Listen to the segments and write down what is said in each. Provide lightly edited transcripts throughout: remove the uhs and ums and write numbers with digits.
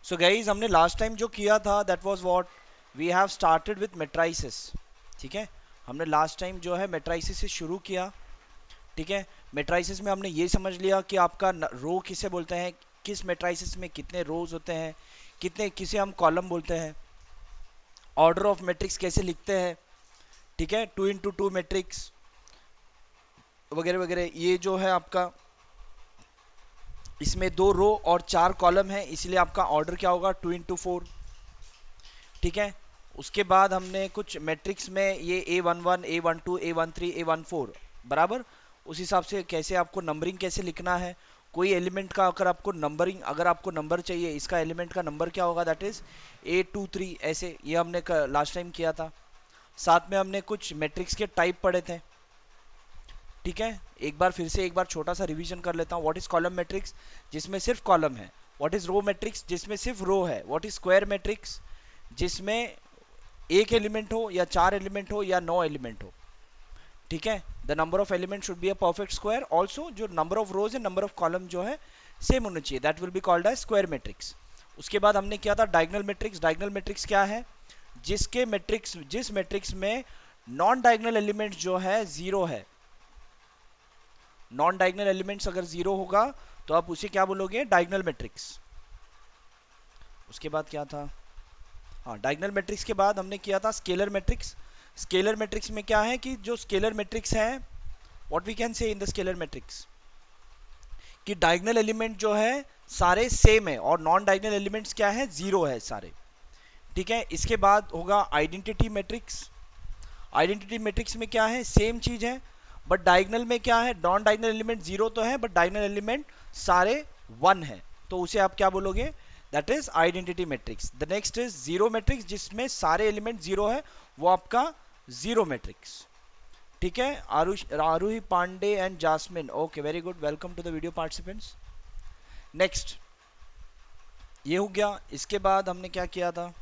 सो guys हमने last time जो किया था that was what we have started with matrices. ठीक है, हमने लास्ट टाइम जो है मेट्राइसिस से शुरू किया। ठीक है, मेट्राइसिस में हमने ये समझ लिया कि आपका रो किसे बोलते हैं, किस मेट्राइसिस में कितने रोज होते हैं, कितने किसे हम कॉलम बोलते हैं, ऑर्डर ऑफ मैट्रिक्स कैसे लिखते हैं। ठीक है, 2 into 2 मैट्रिक्स वगैरह वगैरह। ये जो है आपका, इसमें 2 रो और 4 कॉलम है, इसलिए आपका ऑर्डर क्या होगा, 2 into 4। ठीक है, उसके बाद हमने कुछ मैट्रिक्स में ये A11 A12 A13 A14 बराबर, उस हिसाब से कैसे आपको नंबरिंग कैसे लिखना है। कोई एलिमेंट का अगर आपको नंबरिंग, अगर आपको नंबर चाहिए, इसका एलिमेंट का नंबर क्या होगा, दैट इज A23 ऐसे, ये हमने लास्ट टाइम किया था। साथ में हमने कुछ मैट्रिक्स के टाइप पढ़े थे। ठीक है, एक बार फिर से एक बार छोटा सा रिवीजन कर लेता हूँ। व्हाट इज कॉलम मैट्रिक्स, जिसमें सिर्फ कॉलम है। व्हाट इज रो मैट्रिक्स, जिसमें सिर्फ रो है। व्हाट इज स्क्वायर मैट्रिक्स, जिसमें एक एलिमेंट हो या 4 एलिमेंट हो या 9 एलिमेंट हो। ठीक है, the number of element should be a perfect square, also जो number of rows and number of column जो है सेम होना चाहिए, that will be called as square matrix. उसके बाद हमने किया था डायगोनल मैट्रिक्स। डायगोनल मैट्रिक्स क्या है, जिसके मैट्रिक्स, जिस मैट्रिक्स में नॉन डायगोनल एलिमेंट जो है जीरो है। नॉन डायगोनल एलिमेंट्स अगर जीरो होगा तो आप उसे क्या बोलोगे, डायगोनल मैट्रिक्स। उसके बाद क्या था, हाँ, डायगोनल मैट्रिक्स के बाद हमने किया था स्केलर मैट्रिक्स। स्केलर मैट्रिक्स में क्या है कि जो स्केलर मैट्रिक्स है, what we can say in the scalar matrix, कि डायगोनल एलिमेंट जो है सारे सेम है और नॉन डायगोनल एलिमेंट्स क्या है, जीरो है सारे। ठीक है, इसके बाद होगा आइडेंटिटी मैट्रिक्स। आइडेंटिटी मैट्रिक्स में क्या है, सेम चीज है, बट डायगोनल में क्या है, नॉन डायगोनल एलिमेंट जीरो तो है बट डायगोनल एलिमेंट सारे 1 है, तो उसे आप क्या बोलोगे, that is identity matrix. The next is zero matrix, जिसमें सारे एलिमेंट जीरो है, वो आपका जीरो मैट्रिक्स। ठीक है, Aarohi Pandey and Jasmine, okay very good, welcome to the video participants. Next, ये हो गया। इसके बाद हमने क्या किया था,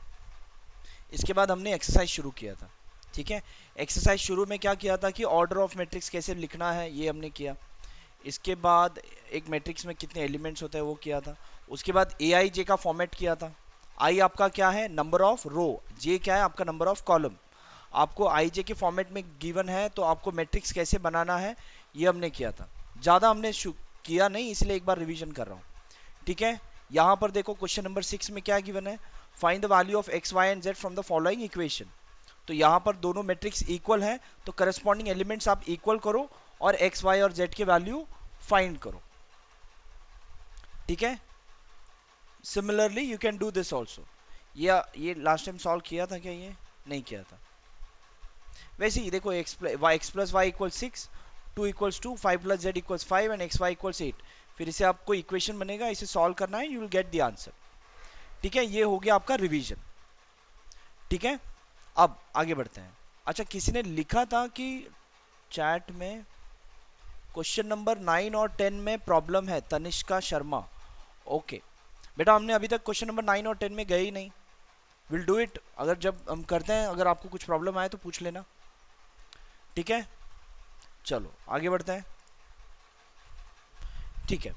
इसके बाद हमने एक्सरसाइज शुरू किया था। ठीक है, एक्सरसाइज शुरू में क्या किया था कि ऑर्डर ऑफ मैट्रिक्स कैसे लिखना है, ये हमने किया। इसके बाद एक मैट्रिक्स में कितने एलिमेंट्स होते हैं वो किया था। उसके बाद ए आई जे का फॉर्मेट किया था। आई आपका क्या है, नंबर ऑफ रो, जे क्या है आपका नंबर ऑफ कॉलम। आपको आई जे के फॉर्मेट में गिवन है तो आपको मैट्रिक्स कैसे बनाना है, ये हमने किया था। ज़्यादा हमने किया नहीं, इसलिए एक बार रिवीजन कर रहा हूँ। ठीक है, यहाँ पर देखो क्वेश्चन नंबर 6 में क्या गिवन है, find the value of x y and z from the following equation. तो यहाँ पर दोनों मैट्रिक्स इक्वल है, तो करस्पॉन्डिंग एलिमेंट्स आप इक्वल करो और एक्स वाई और जेड के वैल्यू फाइंड करो। ठीक है, similarly you can do this also. ये लास्ट टाइम सॉल्व किया था क्या, ये नहीं किया था। वैसे ही देखो, x plus y equal 6, 2 = 2, 5 + z = 5 and x y = 8। फिर इसे आपको इक्वेशन बनेगा, इसे सॉल्व करना है, you will get the answer. ठीक है, ये हो गया आपका रिवीजन। ठीक है, अब आगे बढ़ते हैं। अच्छा, किसी ने लिखा था कि चैट में क्वेश्चन नंबर 9 और 10 में प्रॉब्लम है, तनिष्का शर्मा। ओके बेटा, हमने अभी तक क्वेश्चन नंबर 9 और 10 में गए ही नहीं। विल डू इट, अगर जब हम करते हैं, अगर आपको कुछ प्रॉब्लम आए तो पूछ लेना। ठीक है, चलो आगे बढ़ते हैं। ठीक है,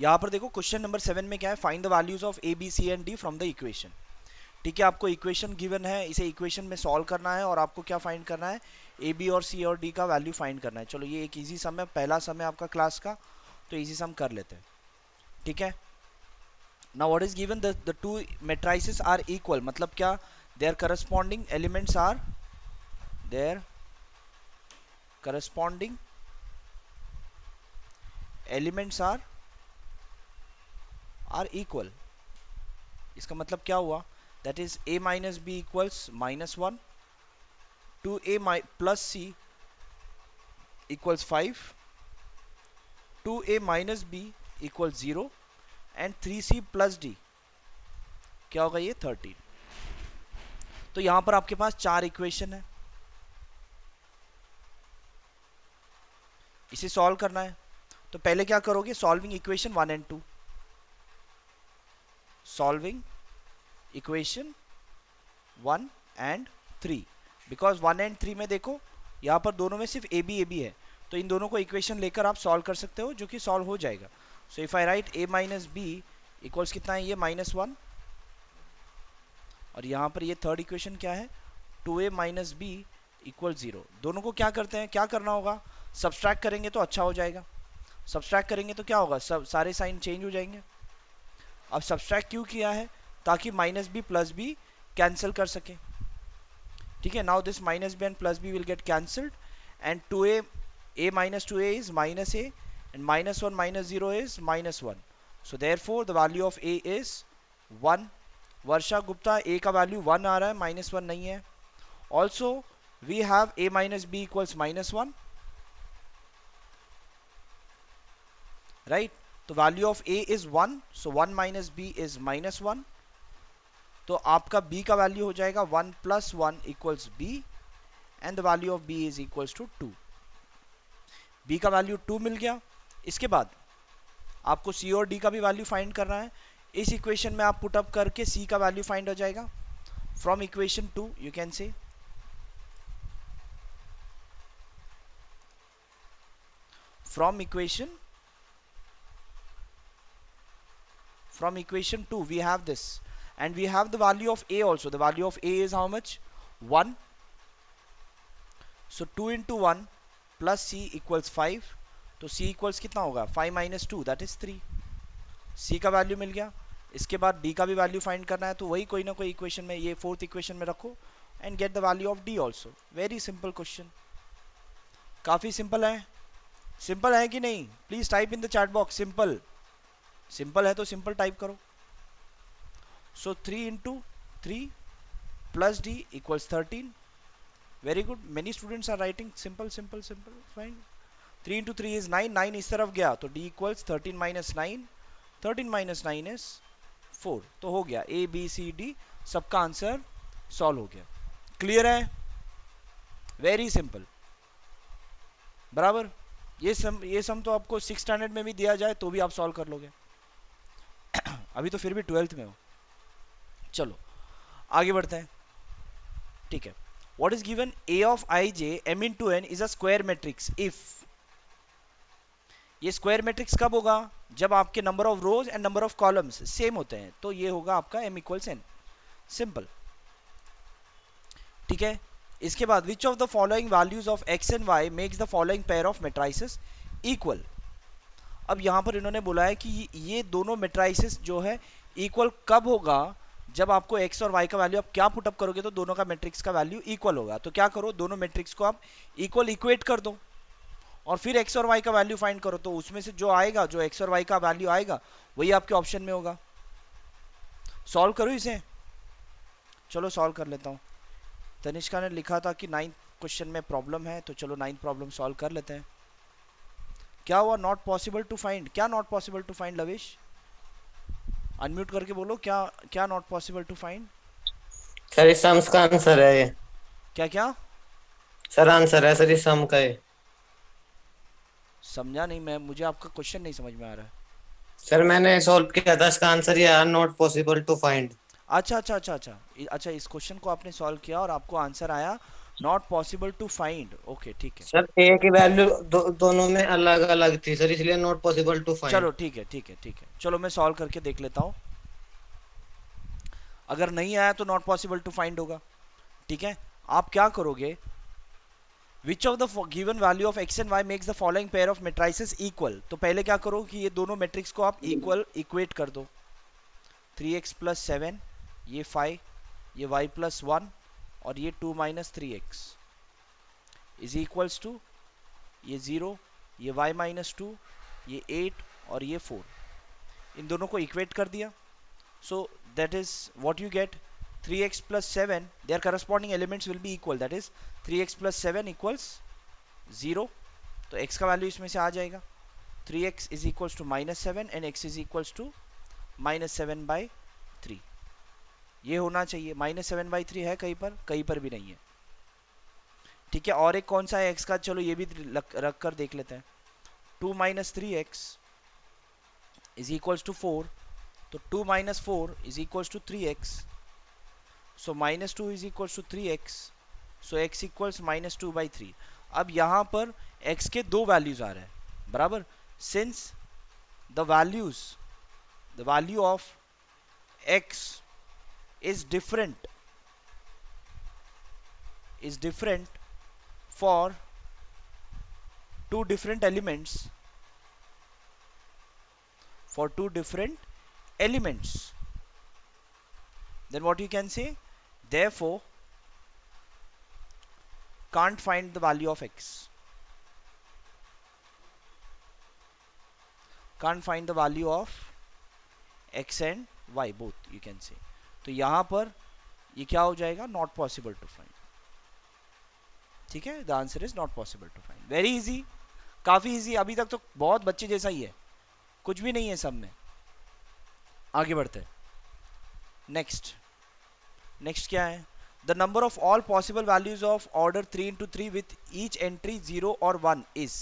यहाँ पर देखो क्वेश्चन नंबर 7 में क्या है, find the values of A b c and d from the equation. ठीक है, आपको इक्वेशन गिवन है, इसे इक्वेशन में सॉल्व करना है और आपको क्या फाइंड करना है, ए बी और सी और डी का वैल्यू फाइंड करना है। चलो, ये एक इजी सम है, पहला सम है आपका क्लास का, तो इजी सम कर लेते हैं। ठीक है, now what is given, the two matrices are equal, मतलब क्या, their corresponding elements are, their corresponding elements are equal. इसका मतलब क्या हुआ, that is a minus b equals -1, 2a plus c equals 5, 2a minus b equals 0 and 3c plus d क्या होगा, ये 13। तो यहां पर आपके पास 4 इक्वेशन है, इसे सॉल्व करना है। तो पहले क्या करोगे, solving equation 1 and 2, solving equation 1 and 3, because 1 and 3 में देखो, यहाँ पर दोनों में सिर्फ ए बी है, तो इन दोनों को इक्वेशन लेकर आप सॉल्व कर सकते हो, जो कि सॉल्व हो जाएगा। So if I write a minus b equals कितना है ये -1, और यहाँ पर ये थर्ड इक्वेशन क्या है 2a माइनस बी इक्वल 0। दोनों को क्या करते हैं, क्या करना होगा, सब्सट्रैक्ट करेंगे तो अच्छा हो जाएगा। सब्सट्रैक्ट करेंगे तो क्या होगा, सब सारे साइन चेंज हो जाएंगे। अब सब्सट्रैक्ट क्यों किया है, ताकि minus b plus b cancel कर सके। ठीक है, now this minus b and plus b will get cancelled and 2a minus 2a is minus a and -1 minus 0 is -1, so therefore the value of a is 1। Varsha Gupta a का value 1 आ रहा है, -1 नहीं है। Also we have a minus b equals -1, right. तो value of a is 1, so 1 minus b is -1। तो आपका b का वैल्यू हो जाएगा 1 plus 1 equals b and the value of b is equals to 2। b का वैल्यू 2 मिल गया। इसके बाद आपको c और d का भी वैल्यू फाइंड करना है। इस इक्वेशन में आप पुट अप करके c का वैल्यू फाइंड हो जाएगा। From equation 2 you can say from equation 2 we have this, and we have the value of a also। the value of a is how much, 1, so 2 into 1 plus c equals 5। तो c equals कितना होगा, 5 minus 2 that is 3। c का value मिल गया। इसके बाद d का भी value find करना है, तो वही कोई ना कोई इक्वेशन में, ये फोर्थ इक्वेशन में रखो and get the value of d also. Very simple question, काफी सिंपल है। सिंपल है कि नहीं, please type in the chat box simple. Simple है तो सिंपल टाइप करो। So 3 into 3 plus d equals 13। Very good, many students are writing simple simple simple, fine. 3 into 3 is 9, 9 इस तरफ गया तो d equals 13 minus 9, 13 minus 9 is 4। तो हो गया a b c d, सबका आंसर सॉल्व हो गया। क्लियर है, वेरी सिंपल, बराबर। ये सम तो आपको 6 स्टैंडर्ड में भी दिया जाए तो भी आप सॉल्व कर लोगे। अभी तो फिर भी 12th में हो। चलो आगे बढ़ते हैं, ठीक है। what is given a of ij m into n is a square matrix if। ये स्क्वायर मैट्रिक्स कब होगा, जब आपके number of rows and number of columns same होते हैं, तो ये होगा आपका m इक्वल्स n। सिंपल, ठीक है। इसके बाद which of the following values of x and y makes the following pair of matrices equal. अब यहां पर इन्होंने बोला है कि ये दोनों मेट्राइसेस जो है इक्वल कब होगा, जब आपको x और y का वैल्यू आप क्या पुटअप करोगे तो दोनों का मैट्रिक्स का वैल्यू इक्वल होगा। तो क्या करो, दोनों मैट्रिक्स को आप इक्वल इक्वेट कर दो और फिर x और y का वैल्यू फाइंड करो। तो उसमें से जो आएगा, जो x और y का वैल्यू आएगा वही आपके ऑप्शन में होगा। सॉल्व करो इसे, चलो सॉल्व कर लेता हूं। तनिष्का ने लिखा था कि 9th क्वेश्चन में प्रॉब्लम है, तो चलो 9th प्रॉब्लम सॉल्व कर लेते हैं। क्या हुआ, नॉट पॉसिबल टू फाइंड, क्या not possible to find Lavesh, unmute करके बोलो, क्या क्या not possible to find. Sir इस सम का आंसर है ये। क्या क्या, सर आंसर है सर इस सम का ये। समझा नहीं मैं, मुझे आपका क्वेश्चन नहीं समझ में आ रहा है। सर मैंने सॉल्व किया था, इसका आंसर ये are not possible to find. अच्छा अच्छा अच्छा अच्छा, अच्छा इस क्वेश्चन को आपने सॉल्व किया और आपको आंसर आया not possible to find, okay ठीक है। सर ए की वैल्यू दोनों में अलग अलग थी सर, इसलिए नॉट पॉसिबल टू चलो फाइंड। ठीक है ठीक है ठीक है, चलो मैं सॉल्व करके देख लेता हूँ। अगर नहीं आया तो नॉट पॉसिबल टू फाइंड होगा, ठीक है। आप क्या करोगे, which of the given value of x and y makes the following pair of matrices equal. तो पहले क्या करो कि ये दोनों मैट्रिक्स को आप इक्वल इक्वेट कर दो। 3x प्लस 7, ये 5, ये y प्लस 1 और ये 2 minus 3x is equals to ये 0, ये y माइनस 2, ये 8 और ये 4। इन दोनों को इक्वेट कर दिया। So that is what you get, 3x plus 7, their corresponding elements will be equal, that is 3x plus 7 equals 0। तो x का वैल्यू इसमें से आ जाएगा, 3x is equals to -7 and x is equals to -7/3। ये होना चाहिए, -7/3 है कहीं पर भी नहीं है, ठीक है। और एक कौन सा है x का, चलो ये भी रख कर देख लेते हैं। 2 minus 3x is equals to 4, तो 2 minus 4 is equals to 3x, so -2 is equals to 3x, so x equals -2/3। अब यहां पर x के दो वैल्यूज आ रहे हैं, बराबर। Since the values the value of x is different for two different elements then what you can say, therefore can't find the value of x, can't find the value of x and y both you can say. तो यहां पर ये क्या हो जाएगा, not possible to find. ठीक है, the answer is not possible to find. Very easy, काफी इजी. अभी तक तो बहुत बच्चे जैसा ही है, कुछ भी नहीं है सब में. आगे बढ़ते हैं. नेक्स्ट क्या है, the number of all possible values of order 3 into 3 with each entry 0 और 1 इज.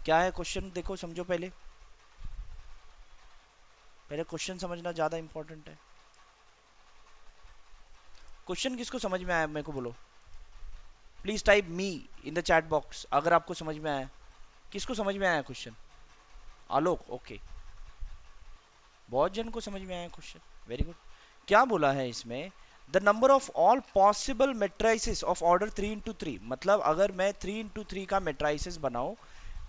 क्या है क्वेश्चन, देखो समझो. पहले क्वेश्चन समझना ज्यादा इंपॉर्टेंट है. क्वेश्चन किसको समझ में आया मेरे को बोलो. Please type me in the chat box अगर आपको समझ में आया. किसको समझ में आया क्वेश्चन? आलोक, ओके. बहुत जन को समझ में आया क्वेश्चन, वेरी गुड. क्या बोला है इसमें, the number of all possible matrices of order 3 into 3. मतलब अगर मैं 3 into 3 का मेट्राइसिस बनाऊं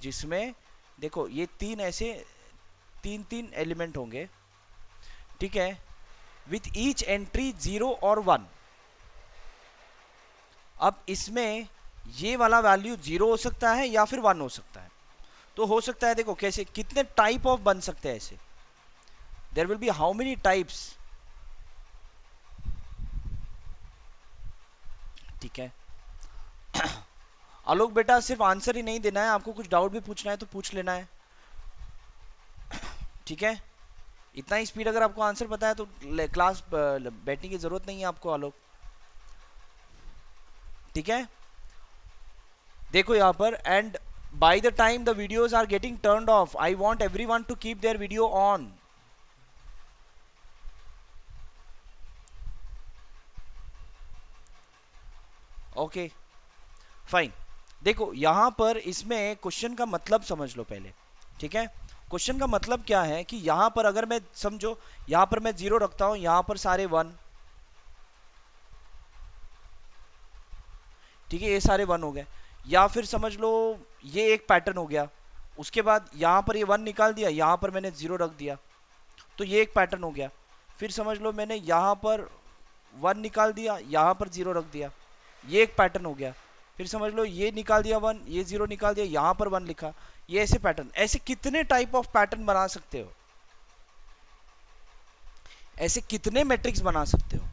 जिसमें देखो ये तीन ऐसे तीन एलिमेंट होंगे, ठीक है, विथ ईच एंट्री 0 और 1. अब इसमें ये वाला वैल्यू 0 हो सकता है या फिर 1 हो सकता है. तो हो सकता है, देखो कैसे, कितने टाइप ऑफ बन सकते हैं ऐसे. There will be how many types. ठीक है. आलोक बेटा सिर्फ आंसर ही नहीं देना है, आपको कुछ डाउट भी पूछना है तो पूछ लेना है. ठीक है, इतना ही स्पीड अगर आपको आंसर पता है तो क्लास बैठने की जरूरत नहीं है आपको आलोक. ठीक है, देखो यहां पर, and by the time the videos are getting turned off, I want everyone to keep their video on. Okay fine. देखो यहां पर इसमें क्वेश्चन का मतलब समझ लो पहले. ठीक है, क्वेश्चन का मतलब क्या है कि यहां पर अगर मैं समझो, यहां पर मैं 0 रखता हूं, यहां पर सारे 1. ठीक है, ये सारे 1 हो गए. या फिर समझ लो ये एक पैटर्न हो गया. उसके बाद यहां पर ये 1 निकाल दिया, यहां पर मैंने 0 रख दिया, तो ये एक पैटर्न हो गया. फिर समझ लो मैंने यहां पर 1 निकाल दिया, यहां पर 0 रख दिया, ये एक पैटर्न हो गया. फिर समझ लो ये निकाल दिया 1, ये 0 निकाल दिया, यहां पर 1 लिखा. ये ऐसे पैटर्न, ऐसे कितने टाइप ऑफ पैटर्न बना सकते हो, ऐसे कितने मैट्रिक्स बना सकते हो.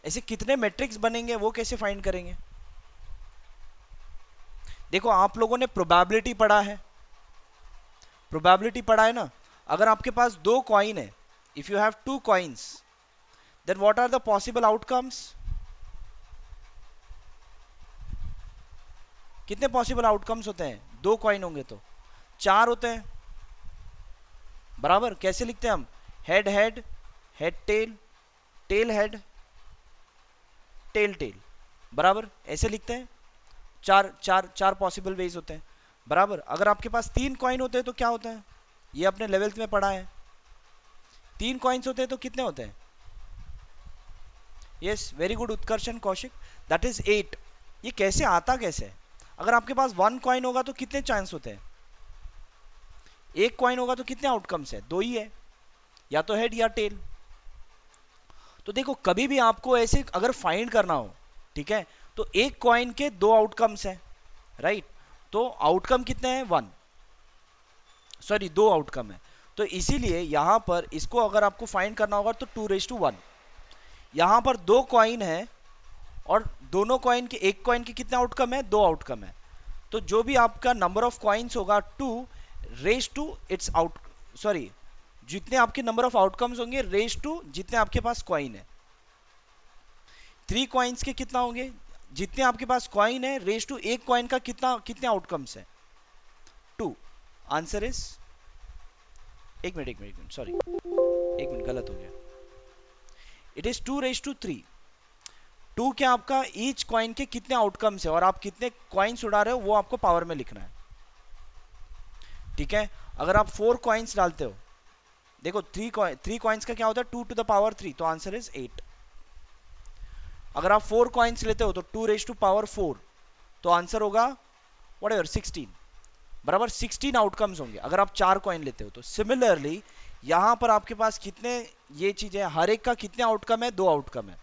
ऐसे कितने मैट्रिक्स बनेंगे वो कैसे फाइंड करेंगे. देखो आप लोगों ने प्रोबेबिलिटी पढ़ा है, प्रोबेबिलिटी पढ़ा है ना. अगर आपके पास 2 कॉइन है, if you have 2 coins, then what are the possible outcomes. कितने पॉसिबल आउटकम्स होते हैं, 2 कॉइन होंगे तो 4 होते हैं. बराबर. कैसे लिखते हैं हम, head head, head tail, tail head, tail tail. बराबर, ऐसे लिखते हैं. चार पॉसिबल वेज होते हैं. बराबर. अगर आपके पास 3 कॉइन होते हैं तो क्या होता है, ये अपने 11th में पढ़ा है. 3 कॉइन्स होते हैं तो कितने होते हैं. Yes, very good Utkarshan Kaushik, that is 8. ये कैसे आता, कैसे है. अगर आपके पास 1 कॉइन होगा तो कितने चांस होते हैं, 1 कॉइन होगा तो कितने आउटकम्स है, 2 ही है, या तो हेड या टेल. तो देखो कभी भी आपको ऐसे अगर फाइंड करना हो, ठीक है, तो 1 कॉइन के 2 आउटकम्स है, राइट. तो आउटकम कितने हैं, 1, सॉरी 2 आउटकम है. तो इसीलिए यहां पर इसको अगर आपको फाइंड करना होगा तो 2:1. यहां पर 2 कॉइन है और दोनों कॉइन के, एक कॉइन के कितने आउटकम है, 2 आउटकम है. तो जो भी आपका नंबर ऑफ कॉइन्स होगा 2 इट्स आउट, सॉरी, जितने आपके नंबर ऑफ आउटकम्स होंगे जितने आपके पास कॉइन है. 3 कॉइन्स के कितना होंगे, जितने आपके पास कॉइन है, एक कॉइन का कितने आउटकम्स है, 2. आंसर इज, एक मिनट सॉरी, एक मिनट गलत हो गया. It is 2:3. 2 क्या आपका ईच कॉइन के कितने आउटकम्स है और आप कितने कॉइन्स उड़ा रहे हो वो आपको पावर में लिखना है. ठीक है, अगर आप 4 कॉइन्स डालते हो, देखो थ्री कॉइन्स का क्या होता है, 2 to the power 3, तो आंसर इज 8। अगर आप 4 कॉइन्स लेते हो तो 2 raised to power 4, तो आंसर होगा वट एवर 16, बराबर 16 आउटकम्स होंगे अगर आप 4 कॉइन लेते हो तो। सिमिलरली यहां पर आपके पास कितने ये चीजें, हर एक का कितने आउटकम है, 2 आउटकम है,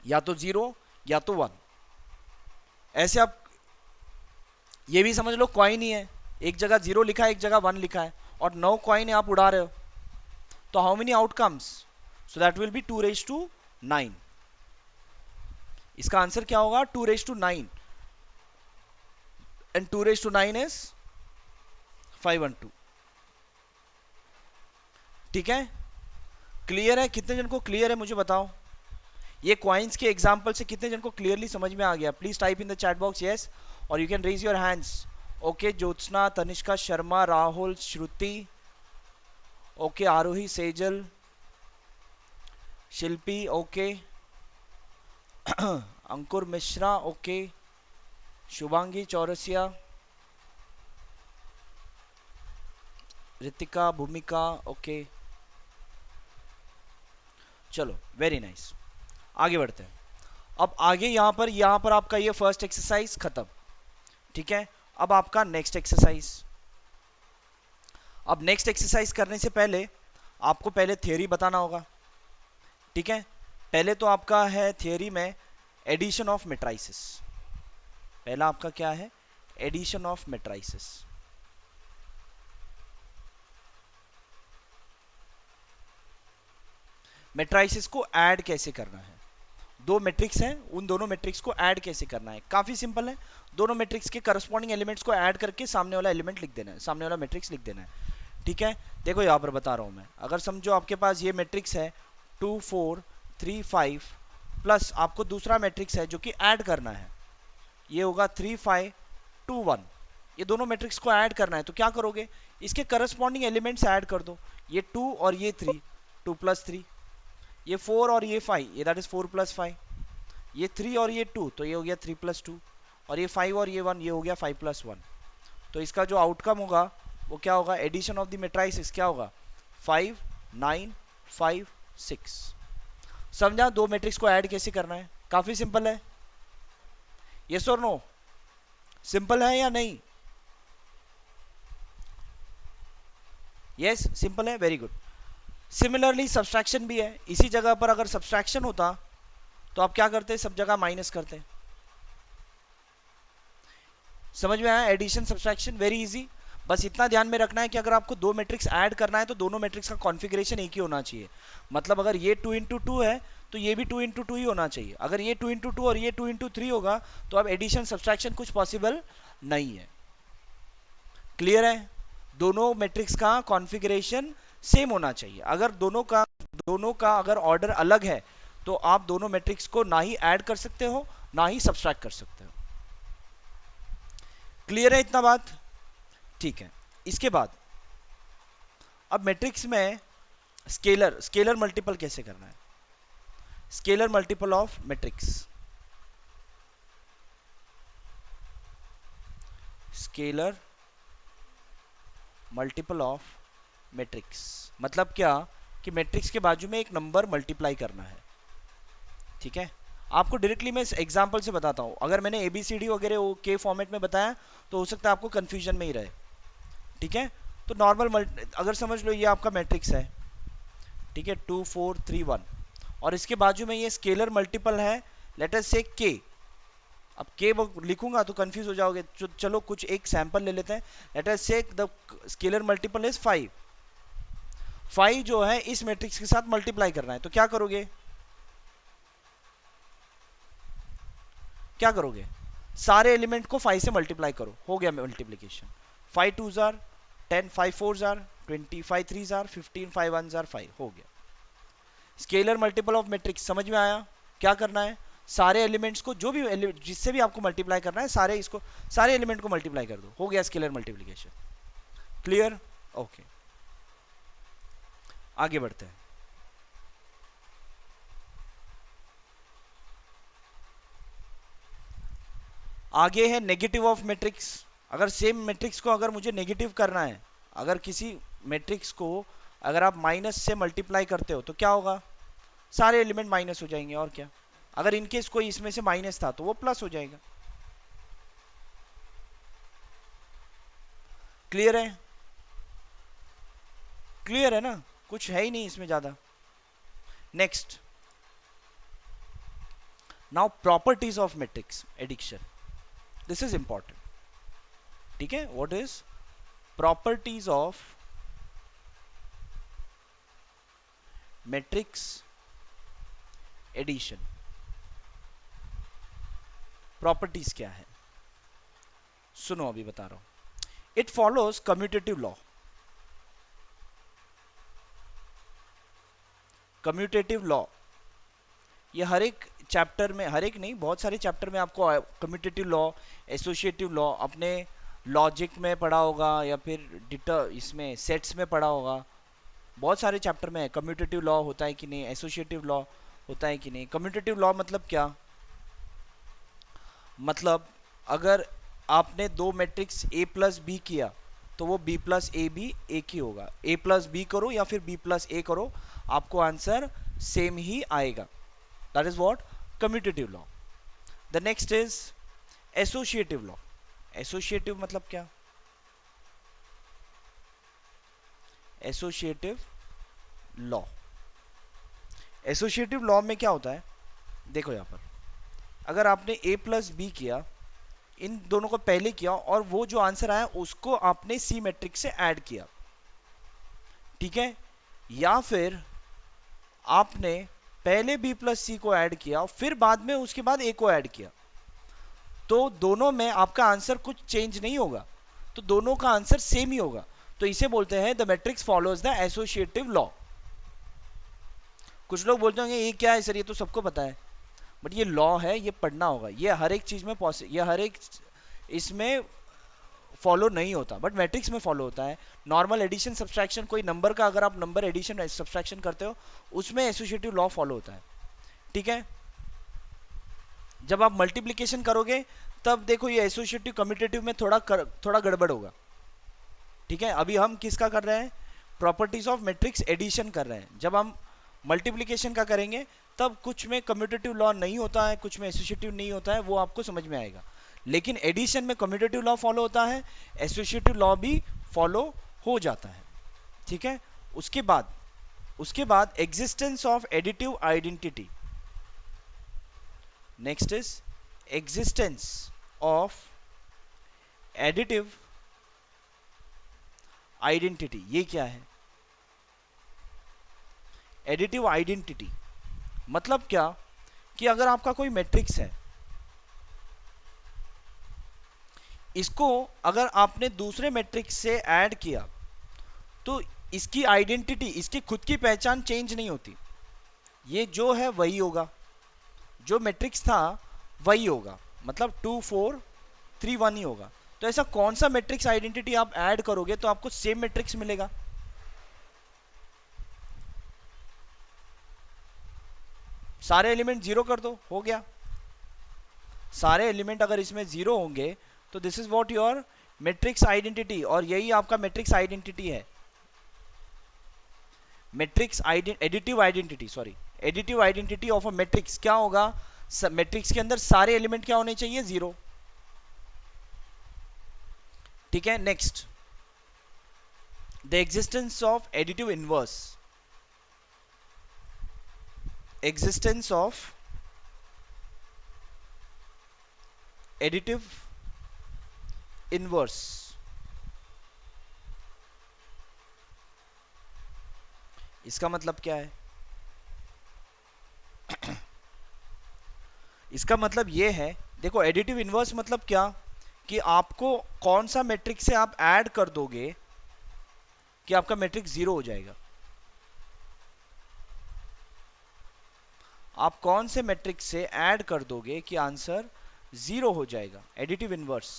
या तो 0 या तो 1। ऐसे आप ये भी समझ लो कॉइन ही है, एक जगह 0 लिखा है एक जगह 1 लिखा है, और 9 कॉइन आप उड़ा रहे हो, तो how many outcomes, so that will B 2 raised to 9। इसका आंसर क्या होगा, 2 raised to 9, and 2 raised to 9 is 512। ठीक है, क्लियर है? कितने जन को क्लियर है मुझे बताओ, ये क्वाइंस के एग्जांपल से कितने जन को क्लियरली समझ में आ गया? Please type in the chat box yes, और you can raise your hands. Okay, Jyotsna, Tanishka Sharma, Rahul, Shruti, okay, Aarohi, Sejal, Shilpi, okay, Ankur Mishra, okay, Shubhangi Chaurasia, Ritika, Bhumika, okay, चलो वेरी नाइस, आगे बढ़ते हैं। अब आगे यहां पर आपका ये फर्स्ट एक्सरसाइज खत्म, ठीक है। अब आपका नेक्स्ट एक्सरसाइज, अब नेक्स्ट एक्सरसाइज करने से पहले आपको पहले थियरी बताना होगा, ठीक है। पहले तो आपका है थियरी में एडिशन ऑफ मेट्राइसिस। पहला आपका क्या है, एडिशन ऑफ मेट्राइसिस। मेट्राइसिस को ऐड कैसे करना है, दो मैट्रिक्स हैं, उन दोनों मैट्रिक्स को ऐड कैसे करना है, काफी सिंपल है। दोनों मैट्रिक्स के करस्पॉन्डिंग एलिमेंट्स को ऐड करके सामने वाला एलिमेंट लिख देना है, सामने वाला मैट्रिक्स लिख देना है, ठीक है। देखो यहां पर बता रहा हूं मैं, अगर समझो आपके पास ये मैट्रिक्स है 2 4 3 5, प्लस आपको दूसरा मैट्रिक्स है जो कि ऐड करना है, ये होगा 3 5 2 1। ये दोनों मैट्रिक्स को ऐड करना है, तो क्या करोगे, इसके करस्पॉन्डिंग एलिमेंट्स ऐड कर दो, ये 2 और ये 3, 2 + 3, ये 4 और ये 5, ये दैट इज 4 + 5, ये 3 और ये 2, तो ये हो गया 3 + 2, और ये 5 और ये 1, ये हो गया 5 + 1। तो इसका जो आउटकम होगा वो क्या होगा, एडिशन ऑफ द मेट्राइसिस क्या होगा, 5 9 5 6। समझा दो मैट्रिक्स को ऐड कैसे करना है, काफी सिंपल है, यस और नो, सिंपल है या नहीं? यस सिंपल है, वेरी गुड। सिमिलरली सब्सट्रैक्शन भी है, इसी जगह पर अगर सब्सट्रैक्शन होता तो आप क्या करते, सब जगह माइनस करते। समझ में आया, एडिशन सब्सट्रैक्शन वेरी इजी। बस इतना ध्यान में रखना है कि अगर आपको दो मैट्रिक्स ऐड करना है तो दोनों मैट्रिक्स का कॉन्फ़िगरेशन एक ही होना चाहिए। मतलब अगर ये 2 × 2 है तो ये भी 2 × 2 ही होना चाहिए। अगर ये 2 × 2 और ये 2 × 3 होगा तो अब एडिशन सब्सट्रैक्शन कुछ पॉसिबल नहीं है। क्लियर है, दोनों मैट्रिक्स का कॉन्फ़िगरेशन सेम होना चाहिए। अगर दोनों का अगर ऑर्डर अलग है तो आप दोनों मैट्रिक्स को ना ही ऐड कर सकते हो ना ही सब्सट्रैक्ट कर सकते हो। क्लियर है इतना बात, ठीक है। इसके बाद अब मैट्रिक्स में स्केलर मल्टीपल कैसे करना है, scalar multiple of matrix, scalar multiple of matrix मतलब क्या, कि मैट्रिक्स के बाजू में एक नंबर मल्टीप्लाई करना है, ठीक है। आपको डायरेक्टली मैं एग्जांपल से बताता हूं, अगर मैंने एबीसीडी वगैरह के फॉर्मेट में बताया तो हो सकता है आपको कंफ्यूजन में ही रहे, ठीक है। तो नॉर्मल अगर समझ लो ये आपका मैट्रिक्स है, ठीक है, 2 4 3 1, और इसके बाजू में ये स्केलर मल्टीपल है, लेट अस से के। अब के लिखूंगा तो कंफ्यूज हो जाओगे, चलो कुछ एक सैंपल ले लेते हैं। लेट अस से द स्केलर मल्टीपल इज 5। 5 जो है इस मैट्रिक्स के साथ मल्टीप्लाई करना है, तो क्या करोगे, क्या करोगे, सारे एलिमेंट को 5 से मल्टीप्लाई करो, हो गया multiplication. 5 2 jar 10, 5 4 jar 20, 5 3 jar 15, 5 1 jar 5, हो गया स्केलर मल्टीपल ऑफ मैट्रिक्स। समझ में आया क्या करना है, सारे एलिमेंट्स को जो भी जिससे भी आपको मल्टीप्लाई करना है सारे एलिमेंट को मल्टीप्लाई कर दो, हो गया स्केलर मल्टीप्लीकेशन। क्लियर, ओके, आगे बढ़ते हैं। आगे है नेगेटिव ऑफ मैट्रिक्स। अगर सेम मैट्रिक्स को अगर मुझे नेगेटिव करना है, अगर किसी मैट्रिक्स को अगर आप माइनस से मल्टीप्लाई करते हो तो क्या होगा, सारे एलिमेंट माइनस हो जाएंगे और क्या। अगर इनकेस कोई इसमें से माइनस था तो वो प्लस हो जाएगा। क्लियर है, क्लियर है ना, कुछ है ही नहीं इसमें ज्यादा। Next, now properties of matrix addition, this is important. ठीक है, what is properties of matrix addition. Properties क्या है, सुनो अभी बता रहा हूं। It follows commutative law. Commutative law ये हर एक चैप्टर में, हर एक नहीं बहुत सारे चैप्टर में आपको कम्यूटेटिव लॉ, एसोसिएटिव लॉ अपने लॉजिक में पढ़ा होगा या फिर डिटर इसमें सेट्स में पढ़ा होगा। बहुत सारे चैप्टर में कम्यूटेटिव लॉ होता है कि नहीं, एसोसिएटिव लॉ होता है कि नहीं। कम्यूटेटिव लॉ मतलब क्या, मतलब अगर आपने दो मैट्रिक्स ए प्लस बी किया तो वो बी प्लस ए भी एक ही होगा। ए प्लस बी करो या फिर बी प्लस ए करो, आपको आंसर सेम ही आएगा। That is what commutative law. The next is associative law. Associative मतलब क्या, एसोसिएटिव लॉ, एसोसिएटिव लॉ में क्या होता है, देखो यहां पर अगर आपने ए प्लस बी किया, इन दोनों को पहले किया और वो जो आंसर आया उसको आपने सी मैट्रिक्स से ऐड किया, ठीक है, या फिर आपने पहले बी प्लस सी को ऐड किया फिर बाद में उसके बाद ए को ऐड किया, तो दोनों में आपका आंसर कुछ चेंज नहीं होगा, तो दोनों का आंसर सेम ही होगा। तो इसे बोलते हैं the matrix follows the associative law. कुछ लोग बोलते होंगे ये क्या है सर, ये तो सबको पता है, बट ये लॉ है, ये पढ़ना होगा। ये हर एक चीज में ये हर एक इसमें फॉलो नहीं होता, बट मैट्रिक्स में फॉलो होता है। नॉर्मल एडिशन सब्सट्रैक्शन, कोई नंबर का अगर आप नंबर एडिशन सब्सट्रैक्शन करते हो उसमें एसोसिएटिव लॉ फॉलो होता है, ठीक है। जब आप मल्टीप्लीकेशन करोगे तब देखो ये एसोसिएटिव कम्यूटेटिव में थोड़ा गड़बड़ होगा, ठीक है। अभी हम किसका कर रहे हैं, प्रॉपर्टीज ऑफ मैट्रिक्स एडिशन कर रहे हैं। जब हम मल्टीप्लीकेशन का करेंगे तब कुछ में कम्यूटेटिव लॉ नहीं होता है, कुछ में एसोसिएटिव नहीं होता है, वो आपको समझ में आएगा। लेकिन एडिशन में कम्यूटेटिव लॉ फॉलो होता है, एसोसिएटिव लॉ भी फॉलो हो जाता है, ठीक है। उसके बाद existence of additive identity. Next is existence of additive identity. ये क्या है, एडिटिव आइडेंटिटी मतलब क्या, कि अगर आपका कोई मैट्रिक्स है, इसको अगर आपने दूसरे मैट्रिक्स से ऐड किया तो इसकी आइडेंटिटी, इसकी खुद की पहचान चेंज नहीं होती। ये जो है वही होगा, जो मैट्रिक्स था वही होगा, मतलब 2 4 3 1 ही होगा। तो ऐसा कौन सा मैट्रिक्स आइडेंटिटी आप ऐड करोगे तो आपको सेम मैट्रिक्स मिलेगा, सारे एलिमेंट जीरो कर दो, हो गया। सारे एलिमेंट अगर इसमें जीरो होंगे तो this is what your matrix identity, और यही आपका मैट्रिक्स आइडेंटिटी है। Matrix additive identity, sorry, additive identity of a matrix क्या होगा, मैट्रिक्स के अंदर सारे एलिमेंट क्या होने चाहिए, जीरो, ठीक है। Next, the existence of additive inverse. Existence of additive inverse, इसका मतलब क्या है, इसका मतलब ये है, देखो एडिटिव इनवर्स मतलब क्या, कि आपको कौन सा मैट्रिक्स से आप ऐड कर दोगे कि आपका मैट्रिक्स जीरो हो जाएगा। आप कौन से मैट्रिक्स से ऐड कर दोगे कि आंसर जीरो हो जाएगा, एडिटिव इनवर्स।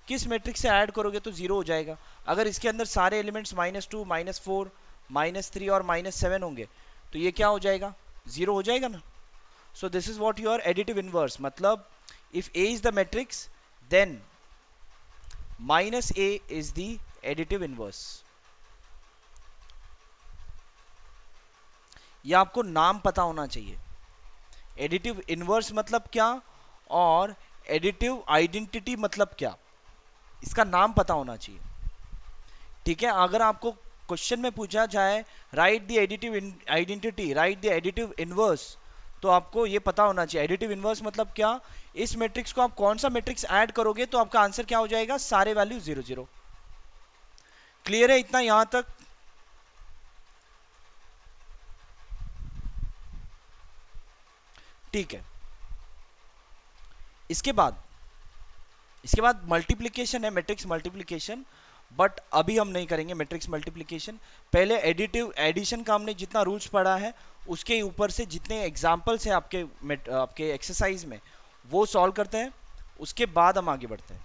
किस मैट्रिक्स से ऐड करोगे तो जीरो हो जाएगा, अगर इसके अंदर सारे एलिमेंट्स -2 -4 -3 और -7 होंगे तो ये क्या हो जाएगा, जीरो हो जाएगा ना। So this is what your additive inverse, मतलब if A is the matrix then -A is the additive inverse. ये आपको नाम पता होना चाहिए। एडिटिव इनवर्स मतलब क्या और एडिटिव आइडेंटिटी मतलब क्या, इसका नाम पता होना चाहिए। ठीक है, अगर आपको क्वेश्चन में पूछा जाए right the additive identity, right the additive inverse, तो आपको ये पता होना चाहिए एडिटिव इनवर्स मतलब क्या। इस मैट्रिक्स को आप कौन सा मैट्रिक्स ऐड करोगे तो आपका आंसर क्या हो जाएगा, सारे वैल्यू 0 0। क्लियर है इतना यहां तक? ठीक है। इसके बाद मल्टीप्लिकेशन है, मैट्रिक्स मल्टीप्लिकेशन, बट अभी हम नहीं करेंगे मैट्रिक्स मल्टीप्लिकेशन। पहले एडिटिव एडिशन का हमने जितना रूल्स पढ़ा है उसके ऊपर से जितने एग्जांपल्स हैं आपके एक्सरसाइज में वो सॉल्व करते हैं, उसके बाद हम आगे बढ़ते हैं।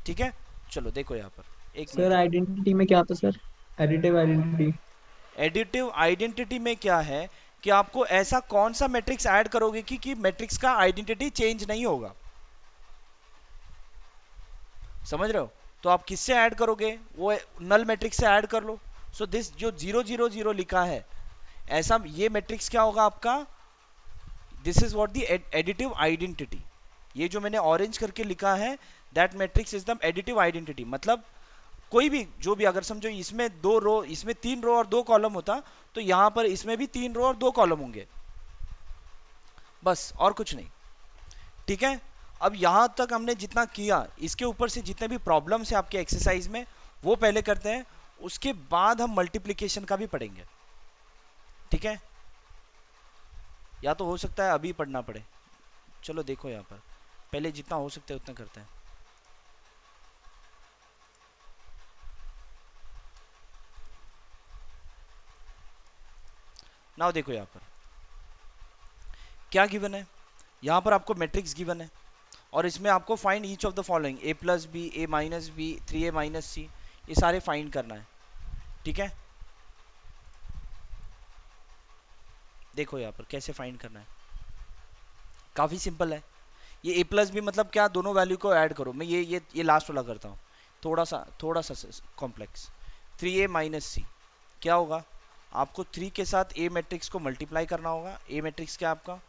ठीक है, चलो देखो यहाँ पर, एक सर मिनट रुको। आइडेंटिटी में क्या था sir? Additive identity. Additive identity में क्या है कि आपको ऐसा कौन सा मैट्रिक्स ऐड करोगे कि मैट्रिक्स का आइडेंटिटी चेंज नहीं होगा। समझ रहे हो? तो आप किससे ऐड करोगे, वो नल मैट्रिक्स से ऐड कर लो। सो दिस जो 0 0 0 लिखा है, ऐसा ये मैट्रिक्स क्या होगा आपका, this is what the additive identity. ये जो मैंने ऑरेंज करके लिखा है, that matrix is the additive identity. मतलब कोई भी जो भी, अगर समझो इसमें 2 रो, इसमें 3 रो और 2 कॉलम होता, तो यहां पर इसमें भी 3 रो और 2 कॉलम होंगे, बस और कुछ नहीं। ठीक है, अब यहां तक हमने जितना किया, इसके ऊपर से जितने भी प्रॉब्लम्स है आपके एक्सरसाइज में वो पहले करते हैं, उसके बाद हम मल्टीप्लिकेशन का भी पढ़ेंगे। ठीक है, या तो हो सकता है अभी पढ़ना पड़े। चलो देखो यहाँ पर, पहले जितना हो सकता है उतना करते हैं। नाउ देखो यहाँ पर क्या गिवन है। यहाँ पर आपको मैट्रिक्स गिवन है और इसमें आपको find each of the following, A plus B, A minus B, 3a minus C, ये सारे फाइंड करना है। ठीक है, देखो यहाँ पर कैसे फाइंड करना है, काफी सिंपल है। ये ए प्लस बी मतलब क्या, दोनों वैल्यू को ऐड करो। मैं ये लास्ट वाला करता हूँ, थोड़ा सा कॉम्प्लेक्स। 3a माइनस सी क्या होगा, आपको 3 के साथ ए मैट्रिक्स को मल्टीप्लाई करना होगा। ए मैट्रिक्स क्या है आपका,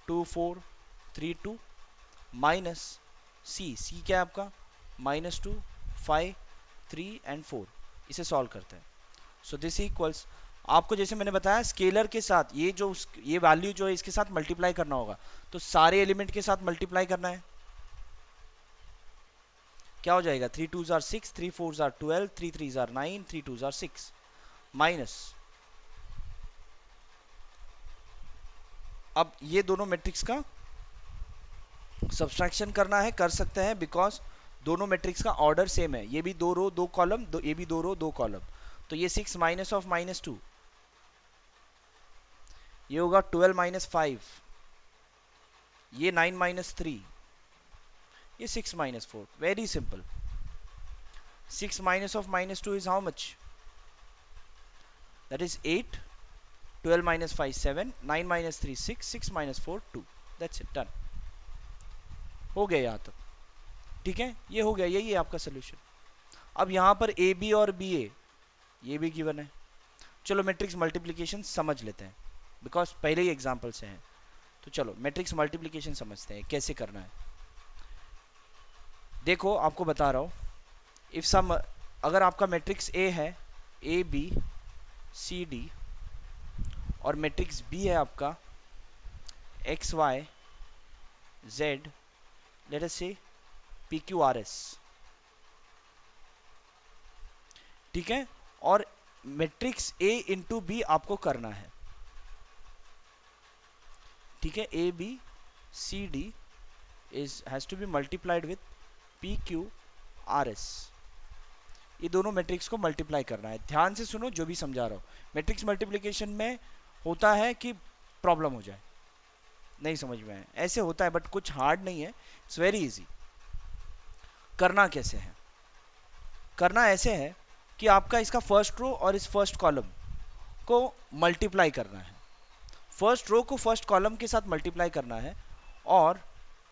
2 4 3 2, माइनस सी क्या है आपका, -2 5 3 एंड 4। इसे सॉल्व करते हैं। सो दिस इक्वल्स, आपको जैसे मैंने बताया स्केलर के साथ ये वैल्यू जो है इसके साथ मल्टीप्लाई करना होगा, तो सारे एलिमेंट के साथ मल्टीप्लाई करना है। क्या हो जाएगा, 3 2 jar 6, 3 4 jar 12, 3 3 jar 9, 3 2 jar 6, minus, अब ये दोनों मैट्रिक्स का सब्सट्रैक्शन करना है, कर सकते हैं बिकॉज दोनों मैट्रिक्स का ऑर्डर सेम है। ये भी 2 रो 2 कॉलम, ये भी 2 रो 2 कॉलम, तो ये 6 माइनस ऑफ -2, ये होगा 12 माइनस 5, ये 9 माइनस 3, ये 6 minus 4। Very simple. 6 minus of -2 is how much? That is 8. 12 minus 5 7, 9 minus 3 6, 6 minus 4 2। That's it, done। हो गया यहाँ तक। ठीक है, ये हो गया, यही है आपका सोल्यूशन। अब यहाँ पर ए बी और बी ए ये भी गिवन है। चलो मैट्रिक्स मल्टीप्लिकेशन समझ लेते हैं बिकॉज पहले ही एग्जाम्पल से हैं। तो चलो मैट्रिक्स मल्टीप्लिकेशन समझते हैं कैसे करना है। देखो आपको बता रहा हूँ, इफ सम, अगर आपका मैट्रिक्स ए है, ए बी सी डी, और मैट्रिक्स बी है आपका x y z, let us say p q r S. ठीक है, और मैट्रिक्स ए इंटू बी आपको करना है। ठीक है, a b c d is has to be multiplied with p q r s. ये दोनों मैट्रिक्स को मल्टीप्लाई करना है। ध्यान से सुनो जो भी समझा रहा हूं। मैट्रिक्स मल्टीप्लिकेशन में होता है कि प्रॉब्लम हो जाए, नहीं समझ में आए, ऐसे होता है, बट कुछ हार्ड नहीं है, इट्स वेरी इजी। करना कैसे है, करना ऐसे है कि आपका इसका फर्स्ट रो और इस फर्स्ट कॉलम को मल्टीप्लाई करना है। फर्स्ट रो को फर्स्ट कॉलम के साथ मल्टीप्लाई करना है, और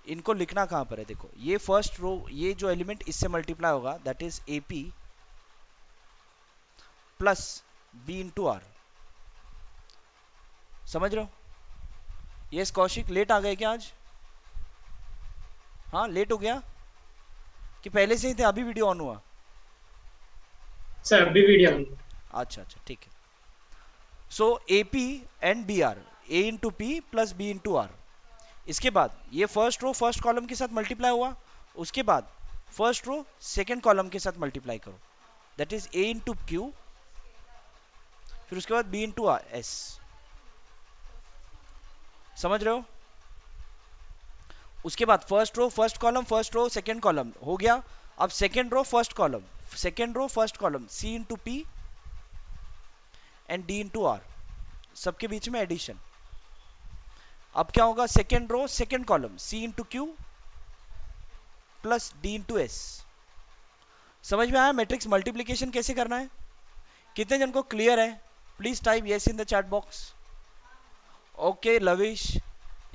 इनको लिखना कहां पर है, देखो ये फर्स्ट रो, ये जो एलिमेंट इससे मल्टीप्लाई होगा that is a p plus B into r. समझ रहे हो? यस कौशिक, लेट आ गए क्या आज? हाँ लेट हो गया कि पहले से ही थे, अभी वीडियो ऑन हुआ? सर अभी वीडियो ऑन। अच्छा अच्छा ठीक है। So A P and B R, A into P plus B into R. इसके बाद ये फर्स्ट रो फर्स्ट कॉलम के साथ मल्टीप्लाई हुआ, उसके बाद फर्स्ट रो सेकेंड कॉलम के साथ मल्टीप्लाई करो, that is a into Q, फिर उसके बाद बी इंटू आर एस। समझ रहे हो? उसके बाद फर्स्ट रो सेकेंड कॉलम हो गया। अब second row first column c into p and d into r, सबके बीच में एडिशन। अब क्या होगा? Second row second column c into q plus d into s. समझ में आया मैट्रिक्स मल्टीप्लीकेशन कैसे करना है? कितने जन को क्लियर है? Please type yes in the chat box. Okay, lavish,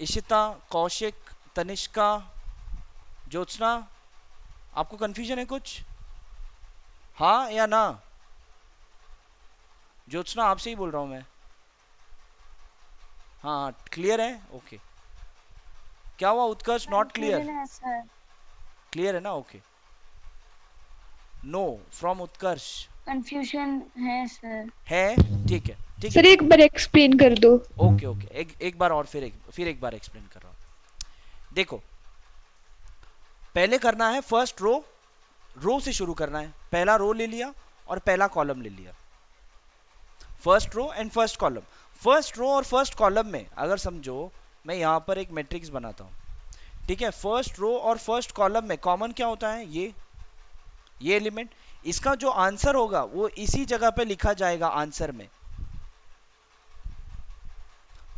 Ishita, Kaushik, Tanishka, Jyotsna, आपको कंफ्यूजन है कुछ? हाँ या ना? ज्योत्सना आपसे ही बोल रहा हूं मैं। हाँ क्लियर है? ओके। क्या हुआ उत्कर्ष? Not clear? क्लियर है ना? Okay. Know from Utkarsh. Confusion है सर। है? ठीक है ठीक सर है। एक बार एक्सप्लेन कर दो। ओके ओके, एक बार और, फिर एक बार एक्सप्लेन कर रहा हूं। देखो, पहले करना है फर्स्ट रो से शुरू करना है। पहला रो ले लिया और पहला कॉलम ले लिया, first row and first column. First row और फर्स्ट कॉलम में अगर समझो मैं यहां पर एक मैट्रिक्स बनाता हूं, ठीक है? फर्स्ट रो और फर्स्ट कॉलम में कॉमन क्या होता है? ये एलिमेंट। इसका जो आंसर होगा वो इसी जगह पे लिखा जाएगा आंसर में।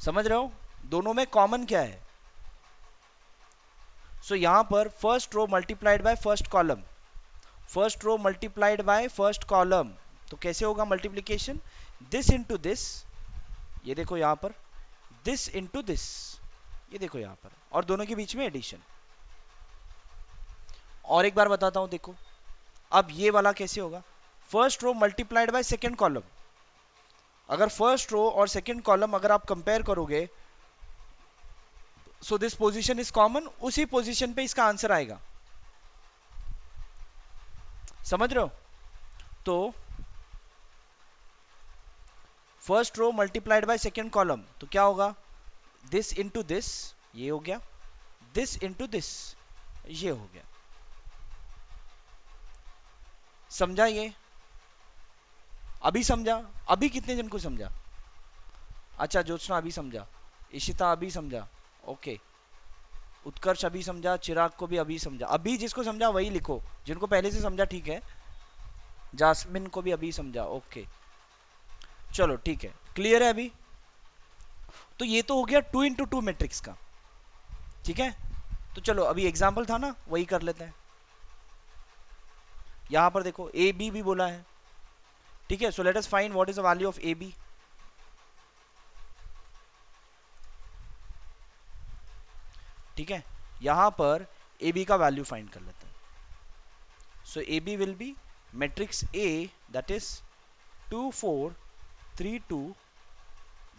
समझ रहे हो? दोनों में कॉमन क्या है? सो यहां पर first row multiplied by first column, first row multiplied by first column. तो कैसे होगा मल्टीप्लीकेशन? दिस इंटू दिस, ये देखो यहां पर, दिस इंटू दिस, ये देखो यहां पर, और दोनों के बीच में एडिशन। और एक बार बताता हूं, देखो अब ये वाला कैसे होगा? First row multiplied by second column. अगर फर्स्ट रो और सेकेंड कॉलम अगर आप कंपेयर करोगे, so this position is common, उसी पोजीशन पे इसका आंसर आएगा। समझ रहे हो? तो first row multiplied by second column, तो क्या होगा? दिस इंटू दिस, ये हो गया, दिस इंटू दिस, ये हो गया। समझा? ये अभी समझा? अभी कितने जन को समझा? अच्छा, ज्योत्सना अभी समझा, इशिता अभी समझा, ओके। उत्कर्ष अभी समझा, चिराग को भी अभी समझा। अभी जिसको समझा वही लिखो, जिनको पहले से समझा ठीक है। जासमिन को भी अभी समझा, ओके। चलो ठीक है, क्लियर है अभी? तो ये तो हो गया 2 इंटू 2 मैट्रिक्स का, ठीक है? तो चलो अभी एग्जाम्पल था ना, वही कर लेते हैं। यहां पर देखो ए बी भी बोला है, ठीक है? So let us find what is the value of A B. ठीक है, यहां पर ए बी का वैल्यू फाइंड कर लेते हैं। So A B will be matrix A, that is 2 4 3 2,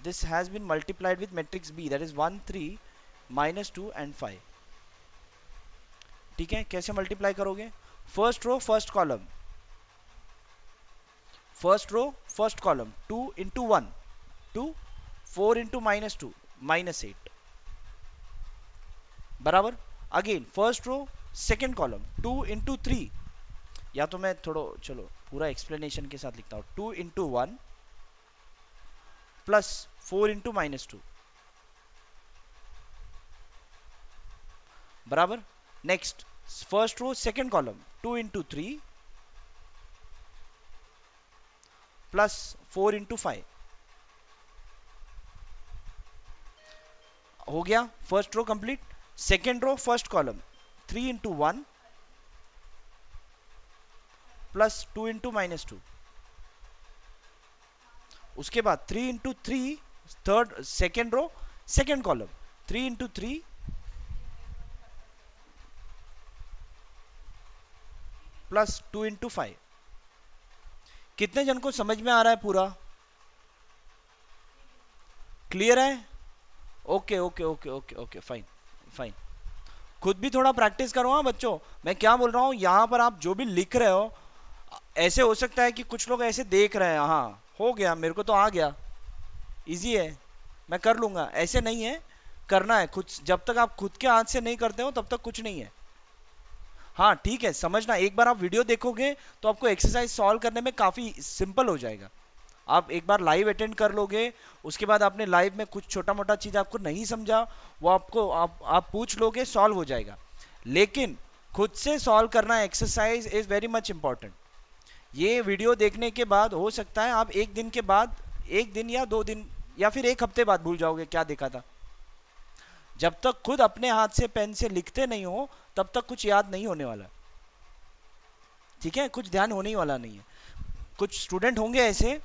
this has been multiplied with matrix B, that is 1 3 minus 2 and 5। ठीक है, कैसे मल्टीप्लाई करोगे? First row first column, first row first column 2 into 1 2, 4 into minus 2 -8 बराबर। Again first row second column 2 into 3, या तो मैं थोड़ा चलो पूरा एक्सप्लेनेशन के साथ लिखता हूं, 2 इंटू 1 प्लस 4 इंटू माइनस 2 बराबर। Next first row second column 2 into 3 plus 4 into 5 हो गया। First row complete. Second row first column 3 into 1 plus 2 into minus 2, उसके बाद 3 into 3 third second row second column 3 into 3 plus 2 into 5। कितने जन को समझ में आ रहा है पूरा? क्लियर है? Okay okay okay okay okay, fine fine. खुद भी थोड़ा प्रैक्टिस करो हाँ बच्चों। मैं क्या बोल रहा हूँ, यहाँ पर आप जो भी लिख रहे हो, ऐसे हो सकता है कि कुछ लोग ऐसे देख रहे हैं, हाँ हो गया मेरे को तो आ गया, इजी है मैं कर लूंगा, ऐसे नहीं है, करना है खुद। जब तक आप खुद के हाथ से नहीं करते हो तब तक कुछ नहीं है। हाँ ठीक है, समझना, एक बार आप वीडियो देखोगे तो आपको एक्सरसाइज सॉल्व करने में काफी सिंपल हो जाएगा। आप एक बार लाइव अटेंड कर लोगे, उसके बाद आपने लाइव में कुछ छोटा मोटा चीज आपको नहीं समझा, वो आपको आप पूछ लोगे, सॉल्व हो जाएगा। लेकिन खुद से सॉल्व करना exercise is very much important. ये वीडियो देखने के बाद हो सकता है आप एक दिन के बाद, एक दिन या 2 दिन या फिर एक हफ्ते बाद भूल जाओगे क्या देखा था। जब तक खुद अपने हाथ से पेन से लिखते नहीं हो तब तक कुछ याद नहीं होने वाला। ठीक है, कुछ ध्यान होने ही वाला नहीं है। कुछ स्टूडेंट होंगे ऐसे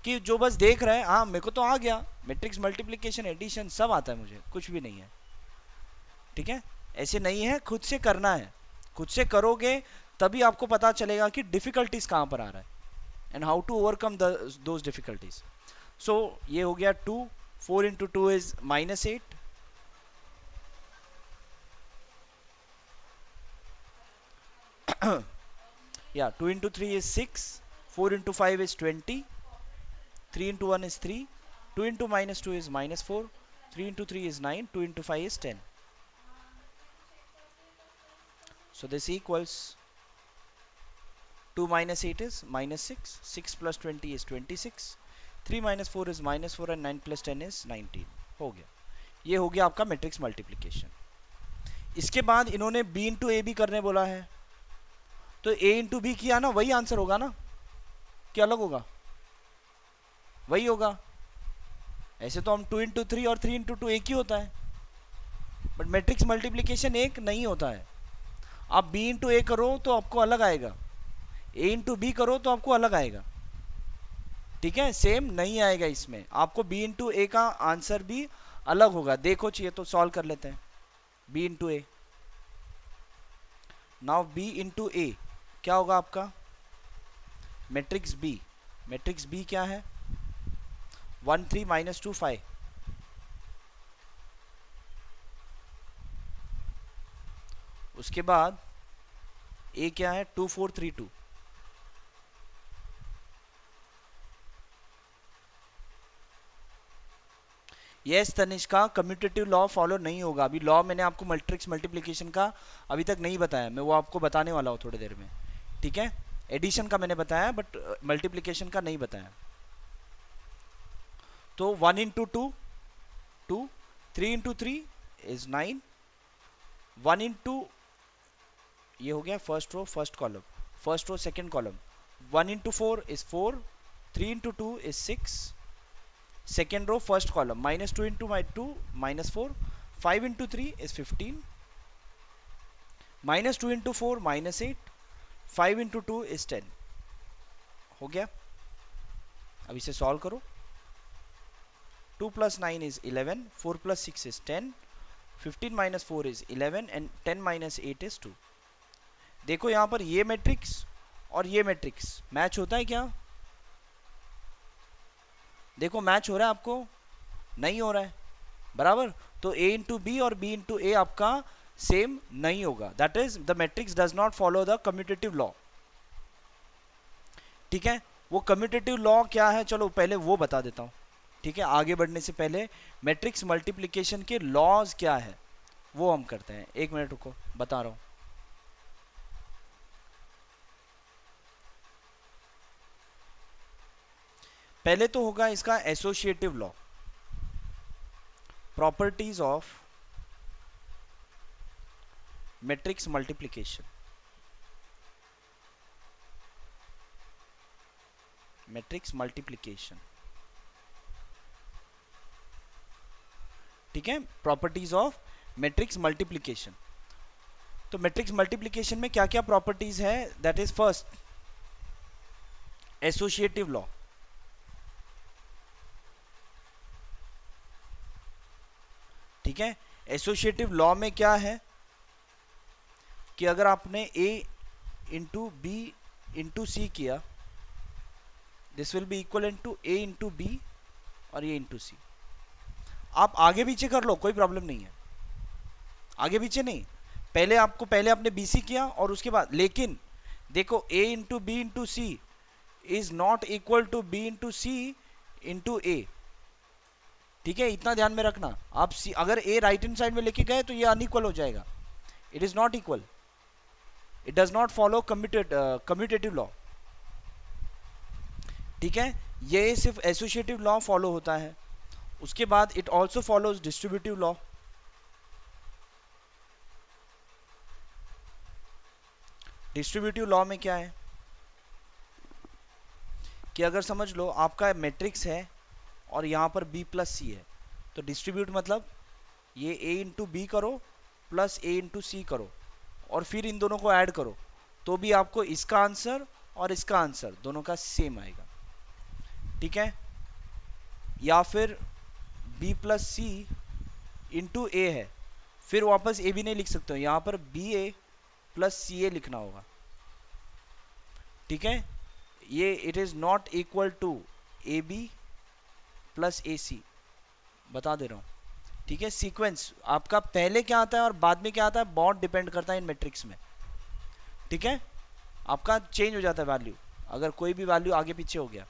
कि जो बस देख रहे हैं, हाँ मेरे को तो आ गया, मैट्रिक्स मल्टीप्लिकेशन एडिशन सब आता है, मुझे कुछ भी नहीं है। ठीक है, ऐसे नहीं है, खुद से करना है। खुद से करोगे तभी आपको पता चलेगा कि डिफिकल्टीज कहां पर आ रहा है and how to overcome those difficulties. So ये हो गया 2, 4 into 2 is -8, yeah, 2 into 3 is 6, 4 into 5 is 20, 3 into 1 is 3, 2 into -2 is -4, 3 into 3 is 9, 2 into 5 is 10. So this equals 2 minus 8 is -6, 6 plus 20 is 26, 3 minus 4 is -4 and 9 plus 10 is 19। हो गया, ये हो गया आपका matrix multiplication. इसके बाद इन्होंने b इंटू ए भी करने बोला है, तो a इंटू बी किया ना, वही आंसर होगा ना, क्या अलग होगा? वही होगा। ऐसे तो हम 2 इंटू 3 और 3 इंटू 2 एक ही होता है, बट मैट्रिक्स मल्टीप्लिकेशन एक नहीं होता है। आप b इंटू ए करो तो आपको अलग आएगा, a इंटू बी करो तो आपको अलग आएगा। ठीक है, सेम नहीं आएगा इसमें, आपको b इंटू ए का आंसर भी अलग होगा। देखो चाहिए तो सॉल्व कर लेते हैं। b इंटू ए, नाउ b इंटू ए क्या होगा आपका? मैट्रिक्स b, मैट्रिक्स b क्या है? 1 3 -2 5। उसके बाद a क्या है? 2 4 3 2। Yes Tanishka, commutative law follow नहीं होगा। अभी लॉ मैंने आपको मैट्रिक्स मल्टीप्लिकेशन का अभी तक नहीं बताया, मैं वो आपको बताने वाला हूँ थोड़ी देर में। ठीक है, एडिशन का मैंने बताया बट मल्टीप्लिकेशन का नहीं बताया। तो 1 इंटू 2 2, 3 इंटू 3 इज 9, 1 इंटू, ये हो गया first row first column, first row second column, 1 into 4 is 4, 3 into 2 is 6, second row first column, -2 into -2 -4, 5 into 3 is 15, -2 into 4 -8, 5 into 2 is 10। हो गया, अब इसे सॉल्व करो। 2 plus 9 is 11, 4 plus 6 is 10, 15 minus 4 is 11 and 10 minus 8 is 2। देखो यहां पर ये matrix और ये मैट्रिक्स मैच होता है क्या? देखो मैच हो रहा है आपको? नहीं हो रहा है, बराबर। तो a इंटू बी और b इंटू ए आपका सेम नहीं होगा, that is the matrix does not follow the commutative law. ठीक है, वो कम्यूटेटिव लॉ क्या है चलो पहले वो बता देता हूं। ठीक है, आगे बढ़ने से पहले मैट्रिक्स मल्टीप्लिकेशन के लॉज क्या है वो हम करते हैं। 1 मिनट रुको, बता रहा हूं। पहले तो होगा इसका associative law, properties of matrix multiplication. Matrix multiplication, ठीक है, प्रॉपर्टीज ऑफ मैट्रिक्स मल्टीप्लिकेशन। तो मैट्रिक्स मल्टीप्लिकेशन में क्या क्या प्रॉपर्टीज है? That is first associative law. ठीक है, एसोसिएटिव लॉ में क्या है कि अगर आपने a into B into c किया this will be equal to a into b और ये इंटू सी। आप आगे पीछे कर लो, कोई प्रॉब्लम नहीं है, आगे पीछे नहीं, पहले आपने बीसी किया और उसके बाद, लेकिन देखो a into B into C is not equal to B into C into ए। ठीक है, इतना ध्यान में रखना। आप सी अगर a राइट हैंड साइड में लेके गए तो ये अनइक्वल हो जाएगा, it is not equal, it does not follow commutative law. ठीक है, ये सिर्फ एसोसिएटिव लॉ फॉलो होता है। उसके बाद it also follows distributive law. Distributive law में क्या है कि अगर समझ लो आपका मैट्रिक्स है और यहां पर b प्लस सी है, तो डिस्ट्रीब्यूट मतलब ये a इंटू बी करो प्लस a इंटू सी करो और फिर इन दोनों को ऐड करो, तो भी आपको इसका आंसर और इसका आंसर दोनों का सेम आएगा। ठीक है, या फिर b प्लस सी इंटू ए है, फिर वापस ए भी नहीं लिख सकते हो, यहां पर बी ए प्लस सी ए लिखना होगा। ठीक है, ये it is not equal to A B plus A C, बता दे रहा हूं। ठीक है, सीक्वेंस आपका पहले क्या आता है और बाद में क्या आता है बहुत डिपेंड करता है इन मैट्रिक्स में। ठीक है, आपका चेंज हो जाता है वैल्यू अगर कोई भी वैल्यू आगे पीछे हो गया।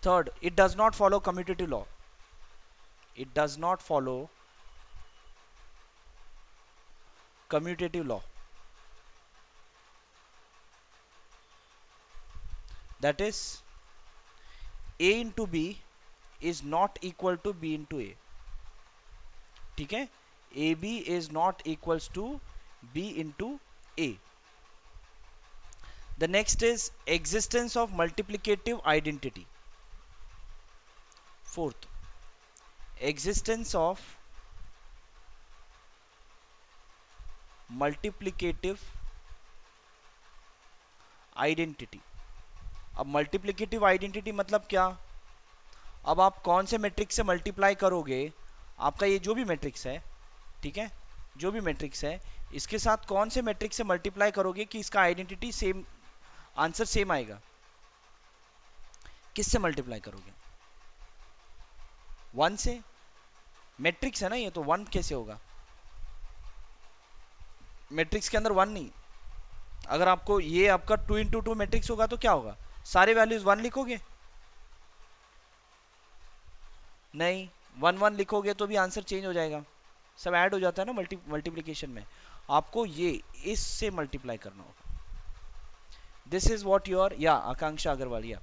Third, it does not follow commutative law, it does not follow commutative law, that is a into b is not equal to b into a। ठीक है, ab is not equals to b into a। the next is existence of multiplicative identity। fourth, existence of multiplicative identity। अब multiplicative identity मतलब क्या, अब आप कौन से matrix से मल्टीप्लाई करोगे, आपका ये जो भी मैट्रिक्स है, ठीक है, जो भी मैट्रिक्स है इसके साथ कौन से मैट्रिक्स से मल्टीप्लाई करोगे कि इसका आइडेंटिटी सेम, आंसर सेम आएगा। किससे मल्टीप्लाई करोगे, वन से, मैट्रिक्स है ना ये, तो वन कैसे होगा, मैट्रिक्स के अंदर वन नहीं। अगर आपको ये आपका 2 इंटू 2 मैट्रिक्स होगा तो क्या होगा, सारे वैल्यूज वन लिखोगे, नहीं, वन वन लिखोगे तो भी आंसर चेंज हो जाएगा, सब ऐड हो जाता है ना मल्टीप्लिकेशन में। आपको ये इससे मल्टीप्लाई करना होगा। दिस इज व्हाट योर, या आकांक्षा अग्रवाल, या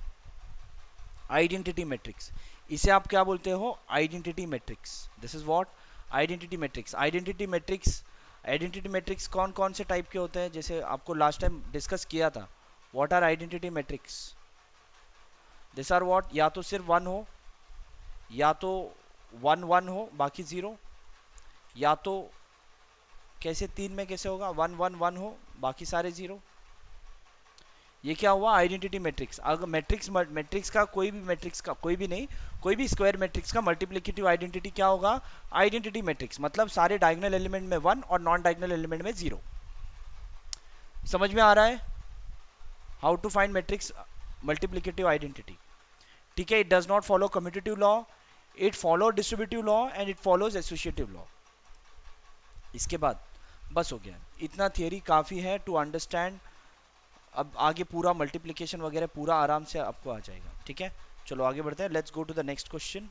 आइडेंटिटी मैट्रिक्स, इसे आप क्या बोलते हो, identity matrix. This is what, identity matrix. Identity matrix, identity matrix कौन कौन से टाइप के होते हैं, जैसे आपको लास्ट टाइम डिस्कस किया था, what are identity matrix. This are what, या तो सिर्फ वन हो, या तो वन वन हो बाकी जीरो, या तो कैसे तीन में कैसे होगा, वन वन वन हो बाकी सारे जीरो। ये क्या हुआ, आइडेंटिटी मैट्रिक्स। अगर मैट्रिक्स मैट्रिक्स का कोई भी, मैट्रिक्स का कोई भी नहीं, कोई भी स्क्वायर मैट्रिक्स का मल्टीप्लिकेटिव आइडेंटिटी क्या होगा, आइडेंटिटी मैट्रिक्स, मतलब सारे डायगोनल एलिमेंट में वन और नॉन डायगोनल एलिमेंट में जीरो। समझ में आ रहा है how to find matrix multiplicative identity. ठीक है, it does not follow commutative law, it follow distributive law and it follows associative law. इसके बाद बस हो गया, इतना थियरी काफी है टू अंडरस्टैंड। अब आगे पूरा मल्टीप्लिकेशन वगैरह पूरा आराम से आपको आ जाएगा। ठीक है, चलो आगे बढ़ते हैं, let's go to the next question,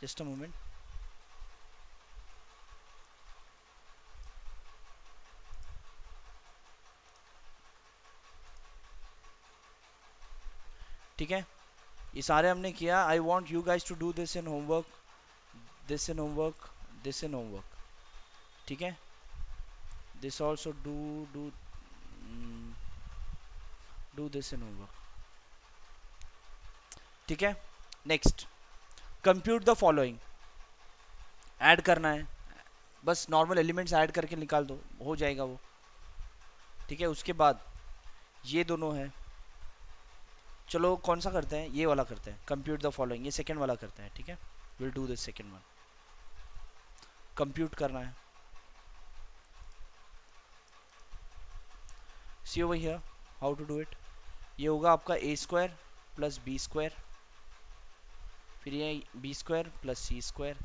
just a moment. ठीक है, ये सारे हमने किया। I want you guys to do this in homework, this in homework, this in homework. ठीक है, this also do this in homework. ठीक है, next, compute the following, add करना है, बस नॉर्मल एलिमेंट्स ऐड करके निकाल दो, हो जाएगा वो। ठीक है, उसके बाद ये दोनों है, चलो कौन सा करते हैं, ये वाला करते हैं, कंप्यूट द फॉलोइंग, ये सेकंड वाला करते हैं। ठीक है, will do this second one, compute करना है। See over here how to do it. ये होगा आपका A square plus B square, फिर ये B square plus C square,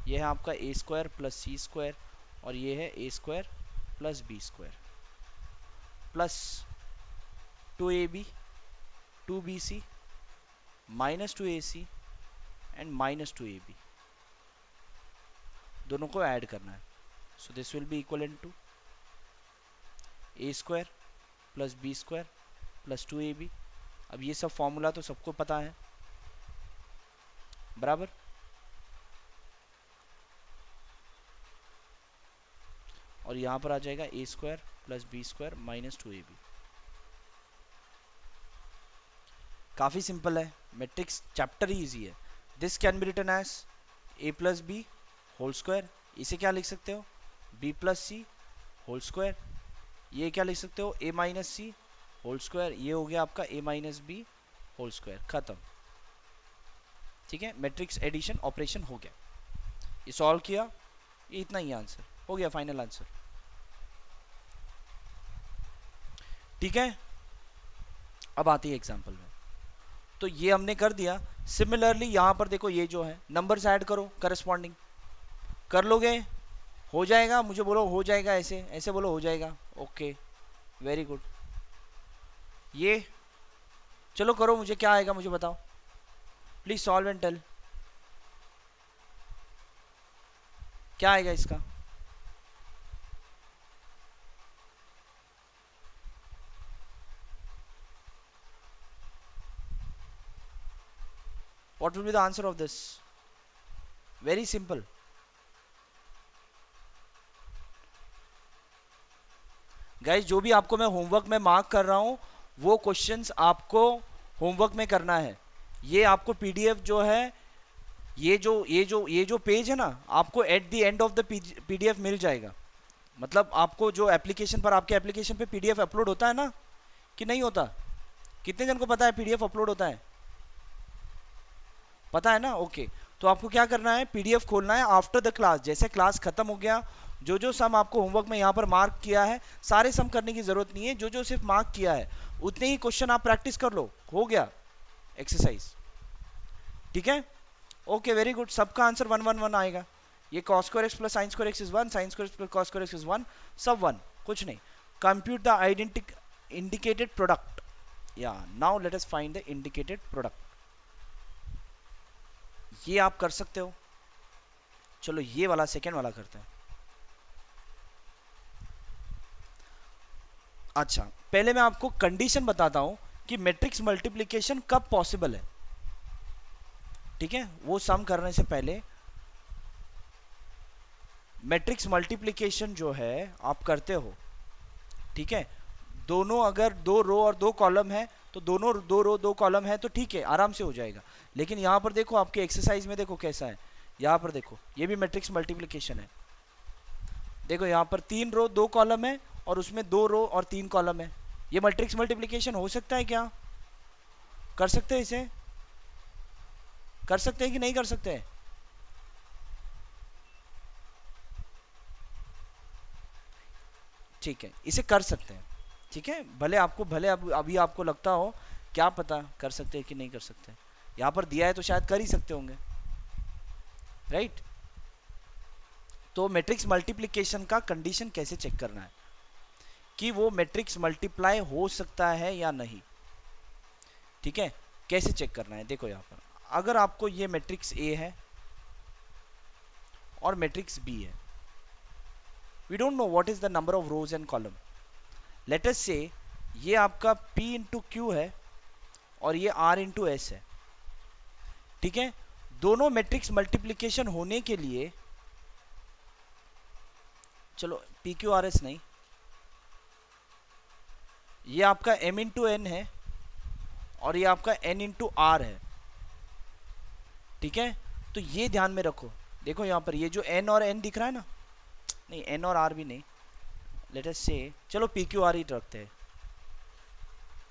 ये है आपका A square plus C square, और ये है A square plus B square, plus 2ab 2bc minus 2ac and minus 2ab, दोनों को ऐड करना है. So this will be equal to a square plus B square plus 2ab. अब ये सब फॉर्मूला तो सबको पता है बराबर. और यहां पर आ जाएगा A square plus B square minus 2ab. काफी सिंपल है, मैट्रिक्स चैप्टर ही इजी है. This can be written as A plus B whole square, इसे क्या लिख सकते हो B plus C whole square, ये क्या लिख सकते हो A minus C whole square, ये हो गया आपका A minus B whole square, खत्म. ठीक है, मैट्रिक्स एडिशन ऑपरेशन हो गया. ये सॉल्व किया, ये इतना ही आंसर हो गया, फाइनल आंसर. ठीक है, अब आती है एग्जांपल में. तो ये हमने कर दिया. सिमिलरली यहां पर देखो, ये जो है नंबर्स ऐड करो करस्पॉन्डिंग. कर लोगे? हो जाएगा? मुझे बोलो हो जाएगा, ऐसे ऐसे बोलो हो जाएगा. Okay, very good. ये चलो करो, मुझे क्या आएगा मुझे बताओ प्लीज. सॉल्व एंड टेल, क्या आएगा इसका? What will be the answer of this? Very simple. Guys, जो भी आपको मैं होमवर्क में मार्क कर रहा हूं वो क्वेश्चंस आपको होमवर्क में करना है. ये आपको पीडीएफ जो है, ये जो पेज है ना, आपको at the end of the PDF मिल जाएगा. मतलब आपको जो एप्लीकेशन पर, आपके एप्लीकेशन पे पीडीएफ अपलोड होता है ना कि नहीं होता? कितने जन को पता है पीडीएफ अपलोड होता है? पता है ना? ओके. तो आपको क्या करना है, पीडीएफ खोलना है आफ्टर द क्लास. जैसे क्लास खत्म हो गया, जो जो सम आपको होमवर्क में यहाँ पर मार्क किया है, सारे सम करने की जरूरत नहीं है, जो जो सिर्फ मार्क किया है उतने ही क्वेश्चन आप प्रैक्टिस कर लो. हो गया एक्सरसाइज. ठीक है, ओके, वेरी गुड. सबका आंसर 1 1 1 आएगा. ये cos square x plus sin square x is 1, sin square x plus cos square x is 1, सब 1, कुछ नहीं. Compute the indicated product. या now let us find the indicated product. ये आप कर सकते हो. चलो ये वाला सेकेंड वाला करते हैं. अच्छा, पहले मैं आपको कंडीशन बताता हूं कि मैट्रिक्स मल्टीप्लिकेशन कब पॉसिबल है. ठीक है, वो सम करने से पहले मैट्रिक्स मल्टीप्लिकेशन जो है आप करते हो, ठीक है, दोनों अगर दो रो और दो कॉलम है तो दोनों दो रो दो कॉलम है तो ठीक है, आराम से हो जाएगा. लेकिन यहां पर देखो, आपके एक्सरसाइज में देखो कैसा है. यहां पर देखो, ये भी मैट्रिक्स मल्टीप्लिकेशन है. देखो यहां पर 3 रो 2 कॉलम है और उसमें 2 रो और 3 कॉलम है. ये मैट्रिक्स मल्टीप्लिकेशन हो सकता है क्या? कर सकते हैं इसे? कर सकते हैं कि नहीं कर सकते? ठीक है, इसे कर सकते हैं. ठीक है, भले अभी आपको लगता हो क्या पता कर सकते हैं कि नहीं कर सकते. यहां पर दिया है तो शायद कर ही सकते होंगे, राइट? तो मैट्रिक्स मल्टीप्लिकेशन का कंडीशन कैसे चेक करना है कि वो मैट्रिक्स मल्टीप्लाई हो सकता है या नहीं. ठीक है, कैसे चेक करना है? देखो यहां पर अगर आपको ये मैट्रिक्स ए है और मैट्रिक्स बी है, we don't know what is the number of rows and column. Let us say ये आपका P इंटू क्यू है और ये R इंटू एस है. ठीक है, दोनों मैट्रिक्स मल्टीप्लिकेशन होने के लिए, चलो पी क्यू आर एस नहीं, ये आपका M इंटू एन है और ये आपका N इंटू आर है. ठीक है, तो ये ध्यान में रखो. देखो यहां पर ये जो N और N दिख रहा है ना, नहीं N और R भी नहीं, लेट अस से, चलो पी क्यू आर ही रखते हैं.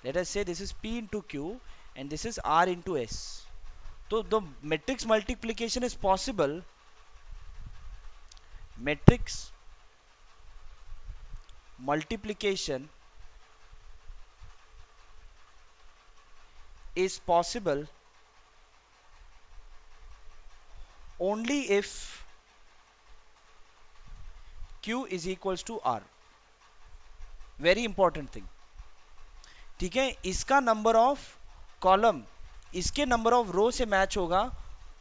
Let us see this is P into Q and this is R into S. तो the matrix multiplication is possible. Matrix multiplication is possible only if Q is equals to R. Very important thing, ठीक है। इसका number of column इसके number of row से match होगा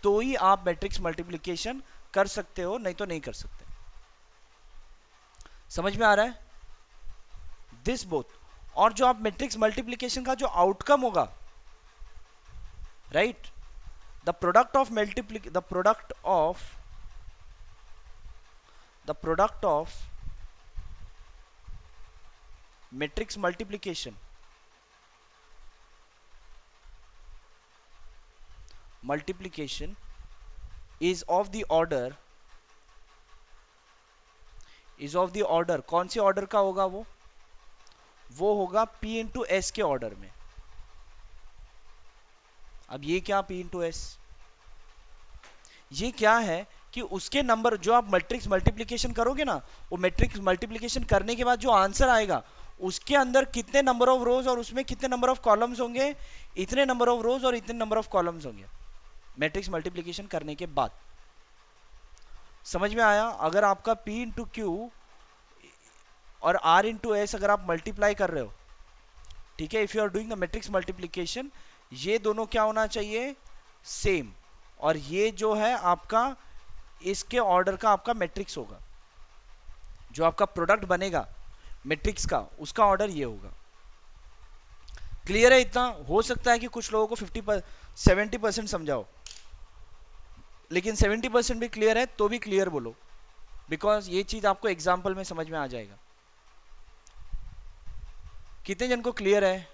तो ही आप matrix multiplication कर सकते हो, नहीं तो नहीं कर सकते। समझ में आ रहा है? This both. और जो आप मैट्रिक्स मल्टीप्लिकेशन का जो आउटकम होगा, right, the product of matrix multiplication is of the order कौन से ऑर्डर का होगा? वो होगा P इंटू एस के ऑर्डर में। अब ये क्या P इंटू एस, ये क्या है कि उसके नंबर जो आप मैट्रिक्स मल्टीप्लिकेशन करोगे ना, वो मैट्रिक्स मल्टीप्लिकेशन करने के बाद जो आंसर आएगा उसके अंदर कितने नंबर ऑफ रोज और उसमें कितने नंबर ऑफ कॉलम्स होंगे, इतने नंबर ऑफ रोज और इतने नंबर ऑफ कॉलम्स होंगे मैट्रिक्स मल्टीप्लिकेशन करने के बाद। समझ में आया? अगर आपका P इंटू क्यू और R इंटू एस अगर आप मल्टीप्लाई कर रहे हो, ठीक है, if you are doing the matrix multiplication, ये दोनों क्या होना चाहिए? सेम। और ये जो है आपका इसके ऑर्डर का आपका मैट्रिक्स होगा, जो आपका प्रोडक्ट बनेगा मैट्रिक्स का, उसका ऑर्डर ये होगा। क्लियर है? इतना हो सकता है कि कुछ लोगों को 70% समझाओ, लेकिन 70% भी क्लियर है तो भी क्लियर बोलो, बिकॉज ये चीज आपको एग्जाम्पल में समझ में आ जाएगा। कितने जन को क्लियर है?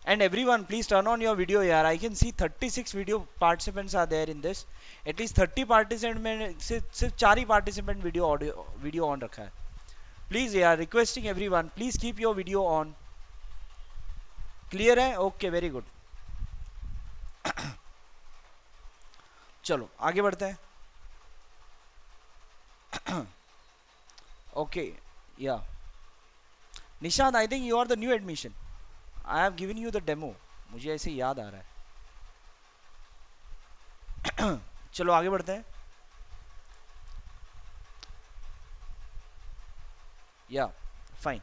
And everyone, please turn on your video यार. I can see 36 video participants are there in this. At least 30 participants में सिर्फ 4 ही participant video on रखा है. Please यार, requesting everyone, please keep your video on. Clear है? Okay, very good. चलो आगे बढ़ते हैं. Okay, yeah. Nishant, I think you are the new admission. I have given you the demo. मुझे ऐसे याद आ रहा है. चलो आगे बढ़ते हैं. या fine.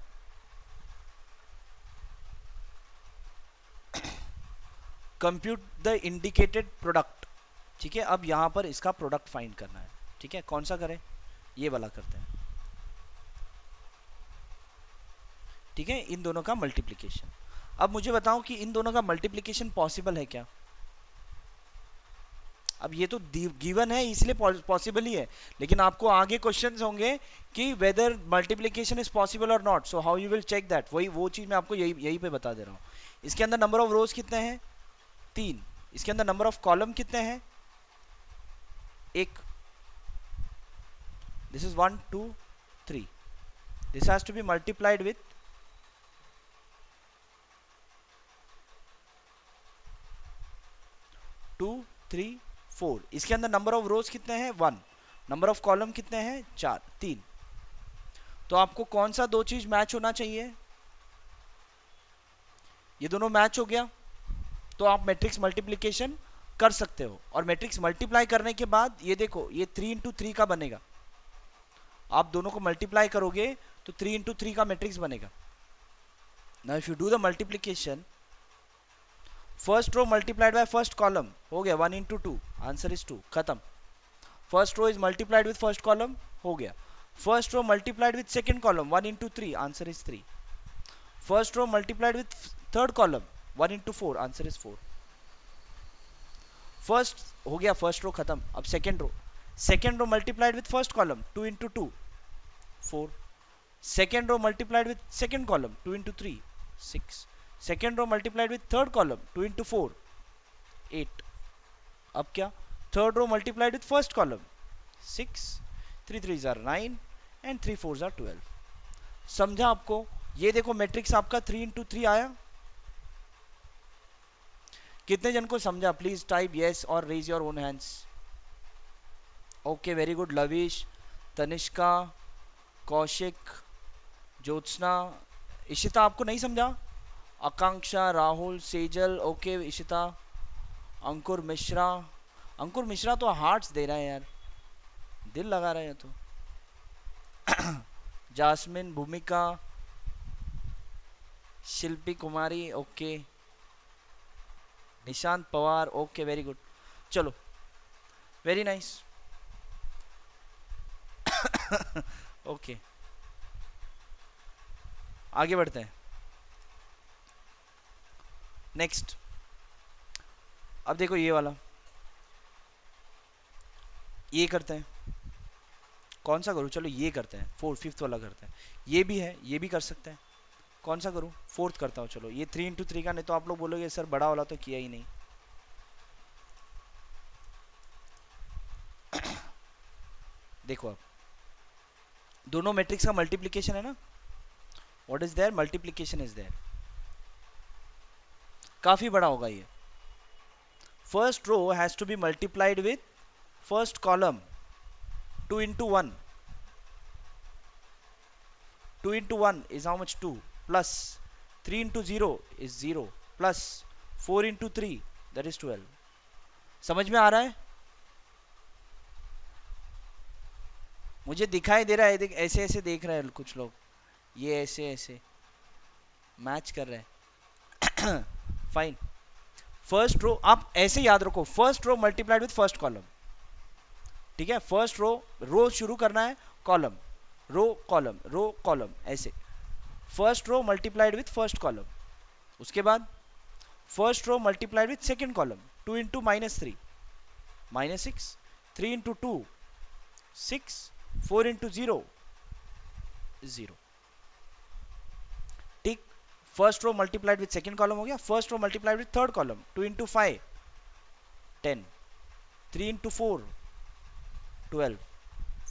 Compute the indicated product. ठीक है, अब यहां पर इसका प्रोडक्ट फाइंड करना है. ठीक है, कौन सा करें? ये वाला करते हैं. ठीक है, इन दोनों का मल्टीप्लिकेशन. अब मुझे बताओ कि इन दोनों का मल्टीप्लिकेशन पॉसिबल है क्या? अब ये तो गिवन है इसलिए पॉसिबल ही है, लेकिन आपको आगे क्वेश्चंस होंगे कि वेदर मल्टीप्लिकेशन इज पॉसिबल और नॉट. So how you will check that? वो चीज मैं आपको यही पे बता दे रहा हूँ. इसके अंदर नंबर ऑफ रोज कितने हैं? 3. इसके अंदर नंबर ऑफ कॉलम कितने हैं? 1. This is 1 2 3. This has to be multiplied with 2 3 4. इसके अंदर नंबर ऑफ रोज कितने हैं? 1. नंबर ऑफ कॉलम कितने हैं? 4 3. तो आपको कौन सा दो चीज मैच होना चाहिए? ये दोनों मैच हो गया तो आप मैट्रिक्स मल्टीप्लिकेशन कर सकते हो. और मैट्रिक्स मल्टीप्लाई करने के बाद ये देखो, ये 3 इंटू 3 का बनेगा. आप दोनों को मल्टीप्लाई करोगे तो 3 इंटू 3 का मैट्रिक्स बनेगा. Now if you do the multiplication, first row multiplied by first column हो गया 1 इंटू 2, आंसर इज 2. खत्म. First row is multiplied with first column, हो गया. First row multiplied with second column 1 into 3, answer is 3. First row multiplied with third column 1 into 4, answer is 4. First हो गया, first row खत्म. अब second row multiplied with first column 2 into 2 4. Second row multiplied with second column 2 into 3 6. Second row multiplied with third column 2 into 4 8. अब क्या? Third row multiplied with first column 6. 3 3 are 9 and 3 4 are 12. समझा आपको? ये देखो matrix आपका 3 into 3 आया. कितने जन को समझा? प्लीज टाइप यस और raise your own hands. Okay, very good. Lavish, Tanishka, Kaushik, Jyotsna, Ishita, आपको नहीं समझा? आकांक्षा, राहुल, सेजल, ओके, इशिता, अंकुर मिश्रा। अंकुर मिश्रा तो हार्ट्स दे रहा है यार, दिल लगा रहे हैं तो। Jasmine, Bhumika, Shilpi Kumari, okay, Nishant Pawar, okay, very good. चलो, वेरी नाइस। ओके, आगे बढ़ते हैं। नेक्स्ट, अब देखो ये वाला, ये करते हैं। कौन सा करूँ? चलो ये करते हैं, फोर्थ फिफ्थ वाला करते हैं। ये भी है, ये भी कर सकते हैं। कौन सा करूँ? फोर्थ करता हूँ। चलो ये 3x3 का, नहीं तो आप लोग बोलोगे सर बड़ा वाला तो किया ही नहीं। देखो आप, दोनों मैट्रिक्स का मल्टीप्लीकेशन है ना, what is there? Multiplication is there. काफी बड़ा होगा ये। First row has to be multiplied with first column, 2 into 1. 2 into 1 is how much? 2, plus 3 into 0 is 0, plus 4 into 3, that is 12. समझ में आ रहा है? मुझे दिखाई दे रहा है, देख ऐसे ऐसे देख रहे हैं कुछ लोग, ये ऐसे ऐसे मैच कर रहे हैं। फाइन। फर्स्ट रो आप ऐसे याद रखो, first row multiplied with first column, ठीक है? फर्स्ट रो शुरू करना है, column, row column, row column, ऐसे। First row multiplied with first column, उसके बाद first row multiplied with second column, 2 into -3, -6, 3 into 2, 6, 4 into 0, 0। ठीक, first row multiplied with second column हो गया। First row multiplied with third column, 2 into 5, 10, 3 into 4, 12,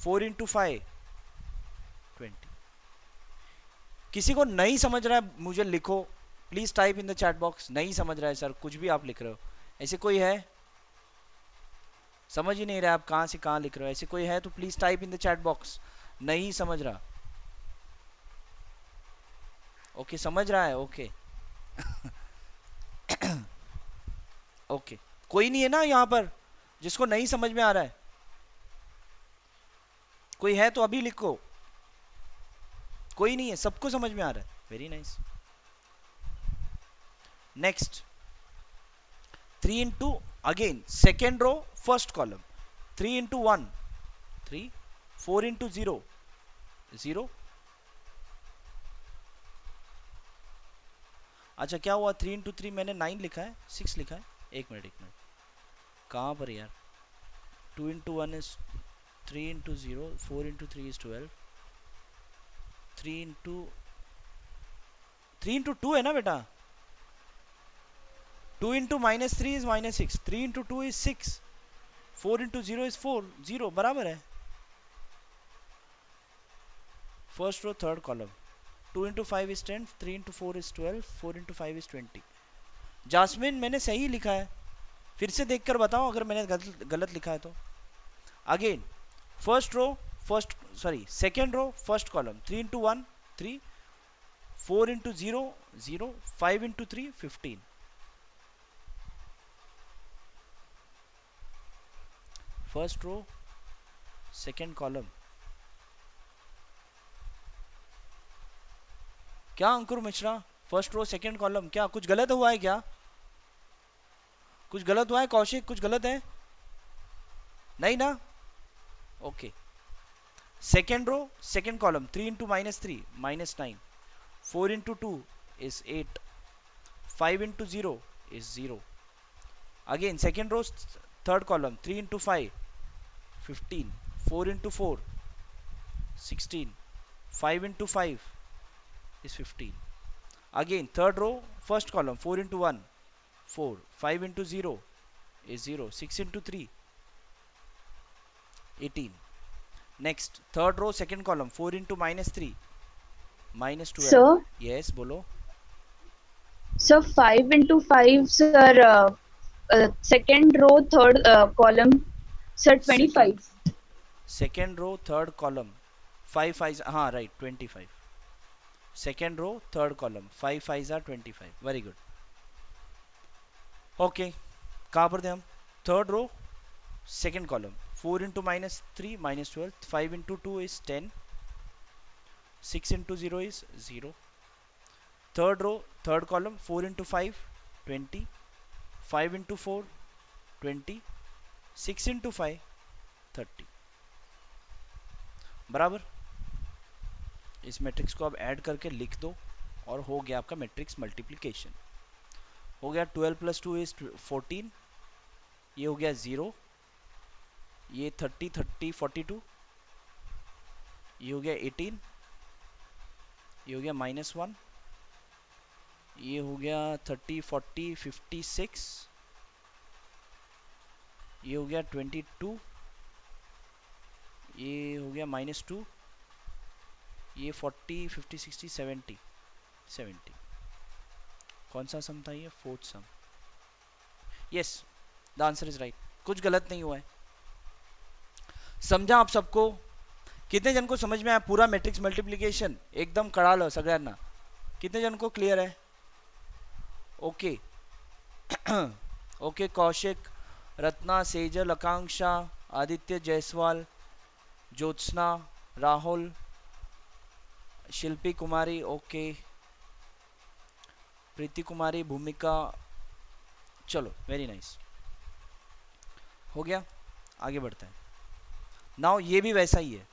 4 into 5, 20। किसी को नहीं समझ रहा है मुझे लिखो, please type in the chat box. नहीं समझ रहा है सर, कुछ भी आप लिख रहे हो। ऐसे कोई है? समझ ही नहीं रहा आप कहां से कहां लिख रहे हो। ऐसे कोई है तो please type in the chat box. नहीं समझ रहा? ओके, समझ रहा है, ओके। ओके, कोई नहीं है ना यहाँ पर जिसको नहीं समझ में आ रहा है? कोई है तो अभी लिखो। कोई नहीं है, सबको समझ में आ रहा है, very nice. Next, 3 into, again second row first column, 3 into 1, 3, 4 into 0, 0। अच्छा क्या हुआ? 3 into 3 मैंने 9 लिखा है, 6 लिखा है। एक मिनट, कहाँ पर यार? 2 into 1 is 3 into 0, 4 into 3 is 12, 3 into 2 है ना बेटा? 2 into -3 is -6, 3 into 2 is 6, 4 into 0 is 4, 0 बराबर है। First row third column, 2 into 5 is 10, 3 into 4 is 12, 4 into 5 is 20। Jasmine मैंने सही लिखा है, फिर से देखकर बताओ अगर मैंने गलत लिखा है तो। Again, first row second row first column, 3 into 1, 3, 4 into 0, 0, 5 into 3, 15। First row second column. क्या Ankur Mishra? First row second column, क्या कुछ गलत हुआ है क्या? कुछ गलत हुआ है कौशिक? कुछ गलत है? नहीं ना? Okay. Second row second column, 3 into -3, -9, 4 into 2 is 8, 5 into 0 is 0। Again, second row third column, 3 into 5, 15, 4 into 4, 16, 5 into 5 is 15। Again, third row first column, 4 into 1, 4, 5 into 0 is 0, 6 into 3, 18। Next, third row second column, 4 into -3, -12। Sir, Yes, bolo. so 5 into 5, sir, second row, third column, sir, 25. Second row third column, 5 5, हाँ right, 25। Second row third column, 5 5 25, very good. Okay, कहाँ पर थे हम? Third row second column, 4 into -3 -12, 5 into 2 is 10, 6 into 0 is 0। Third row third column, 4 into 5 20, 5 into 4 20, 6 into 5 30, बराबर। इस matrix को अब add करके लिख दो और हो गया आपका मैट्रिक्स मल्टीप्लिकेशन। हो गया 12 + 2 इज 14, ये हो गया 0, ये 30 30 42, ये हो गया 18, ये हो गया -1, ये हो गया 30 40 56, ये हो गया 22, ये हो गया -2, ये 40 50 60 70 70। कौन सा सम था ये? Fourth some. Yes, the answer is right, कुछ गलत नहीं हुआ है। समझा आप सबको? कितने जन को समझ में आया पूरा मैट्रिक्स मल्टीप्लिकेशन? एकदम कळालं सगळ्यांना? कितने जन को क्लियर है? ओके ओके, कौशिक, रत्ना, सेजल, आकांक्षा, आदित्य, जायसवाल, ज्योत्सना, राहुल, शिल्पी कुमारी, ओके, प्रीति कुमारी, भूमिका, चलो वेरी नाइस, हो गया। आगे बढ़ते हैं। नाउ ये भी वैसा ही है,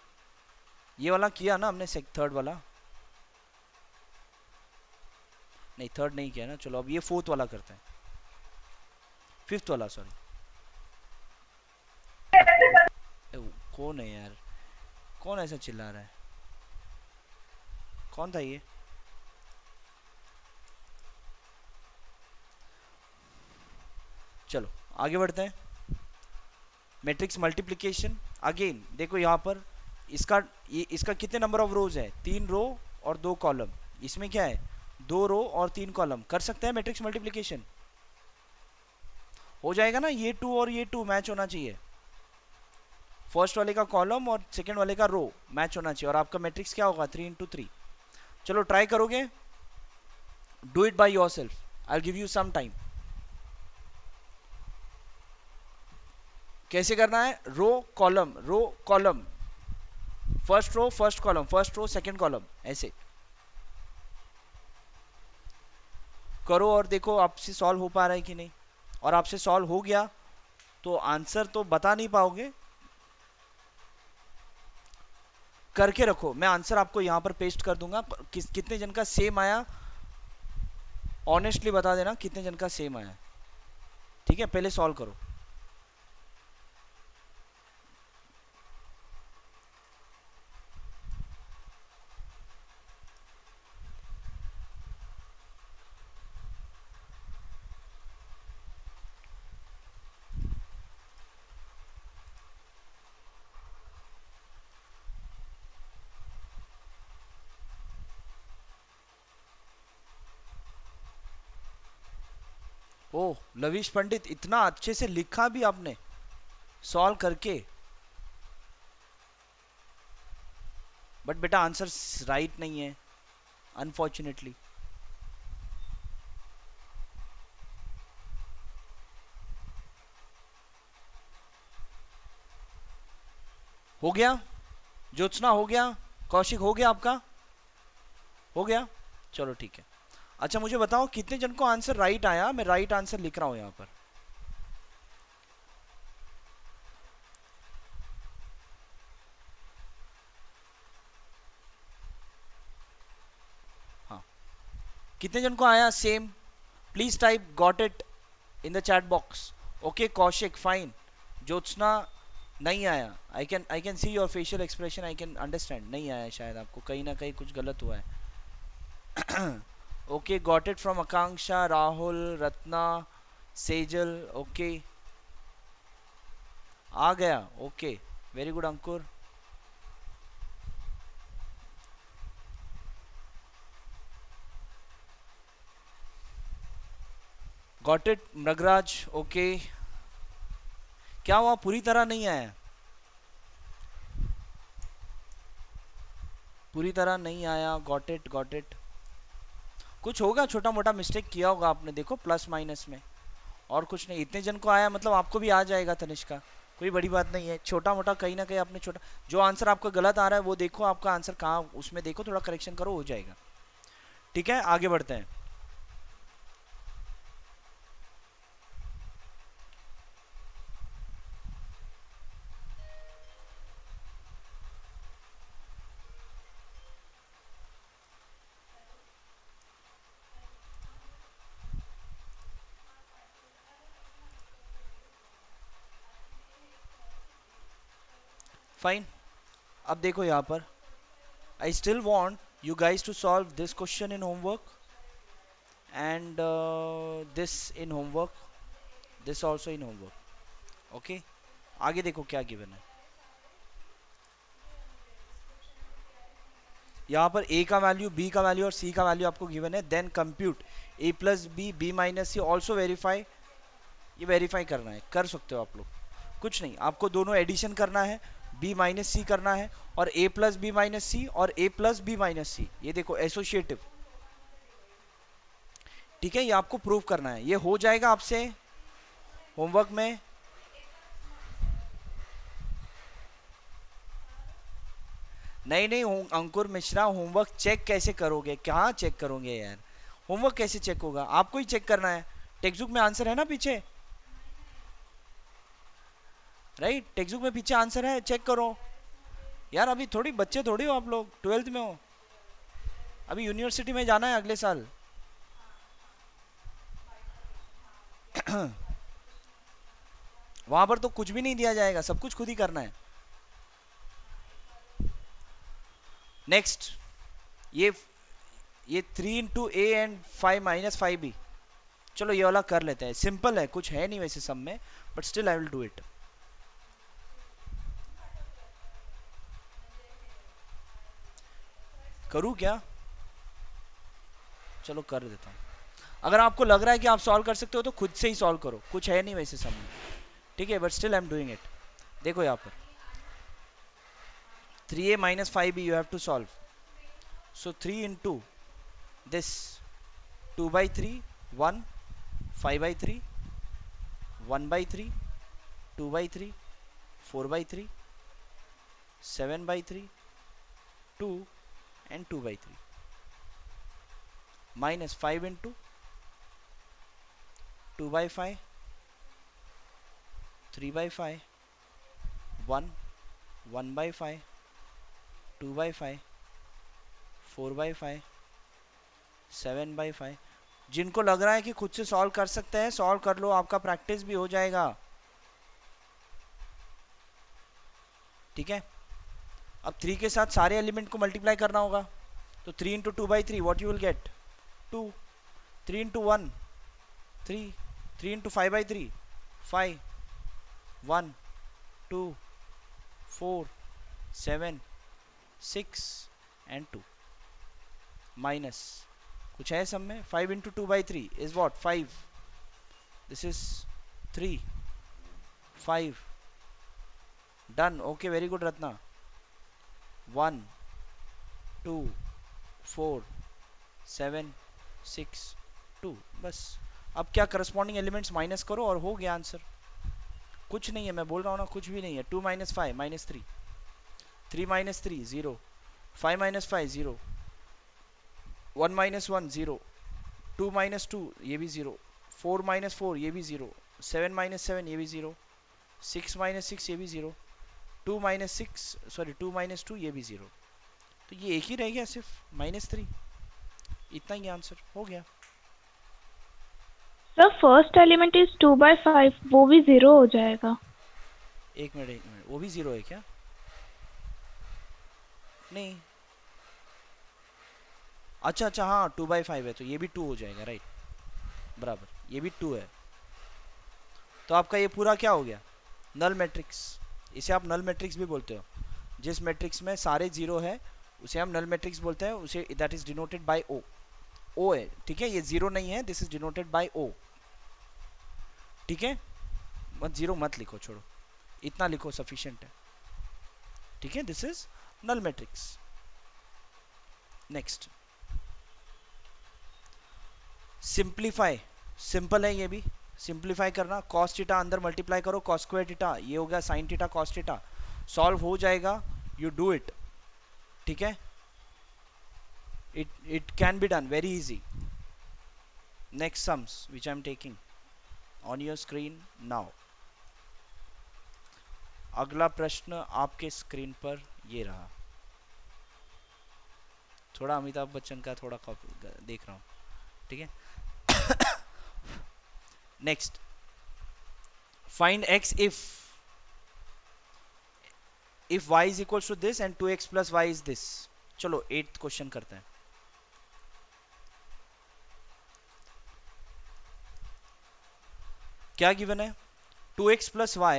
ये वाला किया ना हमने, थर्ड वाला नहीं, थर्ड नहीं किया ना। चलो अब ये फोर्थ वाला करते हैं, फिफ्थ वाला, सॉरी। कौन है यार, कौन ऐसा चिल्ला रहा है? कौन था ये? चलो आगे बढ़ते हैं। मैट्रिक्स मल्टीप्लिकेशन अगेन देखो यहाँ पर, इसका कितने नंबर ऑफ रोज है? 3 रो और 2 कॉलम। इसमें क्या है? 2 रो और 3 कॉलम। कर सकते हैं मैट्रिक्स मल्टीप्लिकेशन? हो जाएगा ना? ये 2 और ये 2 मैच होना चाहिए, फर्स्ट वाले का कॉलम और सेकंड वाले का रो मैच होना चाहिए, और आपका मैट्रिक्स क्या होगा? 3 × 3। चलो ट्राई करोगे? Do it by yourself, I will give you some time. कैसे करना है? Row column, first row first column, first row second column, ऐसे करो और देखो आपसे सॉल्व हो पा रहा है कि नहीं। और आपसे सॉल्व हो गया तो आंसर तो बता नहीं पाओगे, करके रखो। मैं आंसर आपको यहां पर पेस्ट कर दूंगा। कितने जन का सेम आया ऑनेस्टली बता देना, कितने जन का सेम आया, ठीक है? पहले सॉल्व करो। ओह लविश पंडित, इतना अच्छे से लिखा भी आपने सॉल्व करके, बट बेटा आंसर राइट नहीं है अनफॉर्चुनेटली। हो गया? ज्योत्सना हो गया? कौशिक हो गया? आपका हो गया? चलो ठीक है। अच्छा मुझे बताओ कितने जन को आंसर राइट आया? मैं राइट आंसर लिख रहा हूं यहां पर। हाँ, कितने जन को आया same? Please type got it in the chat box. Okay Kaushik fine, Jyotsna नहीं आया। I can see your facial expression, I can understand. नहीं आया शायद आपको कहीं ना कहीं कुछ गलत हुआ है। Okay got it from Akanksha, Rahul, Ratna, Sejal, okay आ गया। Okay very good Ankur. Got it Mrigraj, okay. क्या हुआ? पूरी तरह नहीं आया? पूरी तरह नहीं आया, गॉट इट गॉट इट। कुछ होगा, छोटा मोटा मिस्टेक किया होगा आपने, देखो प्लस माइनस में, और कुछ नहीं। इतने जन को आया मतलब आपको भी आ जाएगा तनिष्का, कोई बड़ी बात नहीं है। छोटा मोटा कहीं ना कहीं आपने छोटा, जो आंसर आपका गलत आ रहा है वो देखो, आपका आंसर कहाँ, उसमें देखो, थोड़ा करेक्शन करो, हो जाएगा। ठीक है, आगे बढ़ते हैं। फाइन, अब देखो यहाँ पर, I still want you guys to solve this question in homework and this in homework, this also in homework. Okay, आगे देखो क्या गिवन है। यहाँ पर a का वैल्यू, b का वैल्यू और c का वैल्यू आपको गिवन है। Then compute a plus b, b minus c, also verify. ये वेरीफाई करना है, कर सकते हो आप लोग, कुछ नहीं, आपको दोनों एडिशन करना है, b माइनस सी करना है, और a प्लस बी माइनस सी और a plus B minus C, ये देखो एसोसिएटिव। ठीक है, ये आपको प्रूव करना है, ये हो जाएगा आपसे होमवर्क में। नहीं नहीं, अंकुर मिश्रा, होमवर्क चेक कैसे करोगे, कहाँ चेक करोगे यार, होमवर्क कैसे चेक होगा, आपको ही चेक करना है। टेक्स्ट बुक में आंसर है ना पीछे, राइट, टेक्स्ट बुक में पीछे आंसर है, चेक करो यार। अभी थोड़ी बच्चे थोड़ी हो आप लोग, 12th में हो, अभी यूनिवर्सिटी में जाना है अगले साल। वहां पर तो कुछ भी नहीं दिया जाएगा, सब कुछ खुद ही करना है। नेक्स्ट, ये 3 into A and 5 minus 5b, चलो ये वाला कर लेते हैं, सिंपल है, कुछ है नहीं वैसे सब में, but still I will do it. करूँ क्या, चलो कर देता हूँ। अगर आपको लग रहा है कि आप सॉल्व कर सकते हो तो खुद से ही सॉल्व करो, कुछ है नहीं वैसे सब में, ठीक है, but still I am doing it. देखो यहाँ पर 3a minus 5b you have to solve, so 3 into this 2 by 3 1, 5 by 3 1 by 3, 2 by 3 4 by 3, 7 by 3 2 and 2 by 3, minus 5 into 2 by 5 3 by 5 1 1 by 5 2 by 5 4 by 5 7 by 5। जिनको लग रहा है कि खुद से सॉल्व कर सकते हैं, सॉल्व कर लो, आपका प्रैक्टिस भी हो जाएगा। ठीक है, अब 3 के साथ सारे एलिमेंट को मल्टीप्लाई करना होगा, तो 3 into 2 by 3 what you will gate 2, 3 into 1 3, 3 into 5 by 3 5, 1 2 4 7 6 and 2, minus कुछ है सब में, 5 into 2 by 3 is what 5, this is 3 5, done, okay, very good Ratna. 1 2 4 7 6 2, बस। अब क्या, करस्पॉन्डिंग एलिमेंट्स माइनस करो और हो गया आंसर। कुछ नहीं है, मैं बोल रहा हूँ ना, कुछ भी नहीं है। 2 minus 5 minus 3, 3 minus 3 0, 5 minus 5 0, 1 minus 1 0, 2 minus 2 ये भी 0, 4 माइनस 4 ये भी 0, 7 माइनस 7 ये भी 0, 6 माइनस 6 ये भी 0, 2 माइनस 6 सॉरी 2 माइनस 2 ये भी 0, तो ये एक ही रह गया सिर्फ -3, इतना ही आंसर हो गया। Sir first element is 2 by 5, वो भी 0 हो जाएगा। एक मिनट, वो भी 0 है क्या? नहीं, अच्छा अच्छा, हाँ 2 by 5 है, तो ये भी 2 हो जाएगा, राइट, बराबर, ये भी 2 है। तो आपका ये पूरा क्या हो गया, नल मैट्रिक्स। इसे आप नल मैट्रिक्स भी बोलते हो, जिस मैट्रिक्स में सारे 0 है उसे हम नल मैट्रिक्स बोलते हैं, उसे दैट इज डिनोटेड बाय ओ। ओ है, ठीक है, ये 0 नहीं है, दिस इज डिनोटेड बाय ओ, ठीक है, मत 0 मत लिखो, छोड़ो, इतना लिखो सफिशिएंट है, ठीक है, this is null matrix. Next simplify, simple है ये भी, सिंप्लीफाई करना, cos थीटा अंदर मल्टीप्लाई करो cos स्क्वायर थीटा, ये हो गया sin theta cos theta, solve हो जाएगा, यू डू इट, ठीक है, it can be done very easy. Next sums which I am taking on your screen now. अगला प्रश्न आपके स्क्रीन पर ये रहा, थोड़ा अमिताभ बच्चन का थोड़ा देख रहा हूँ, ठीक है। Next, find x if y is equals to this and 2x plus y is this. चलो 8th क्वेश्चन करते हैं। क्या गिवन है, 2x plus y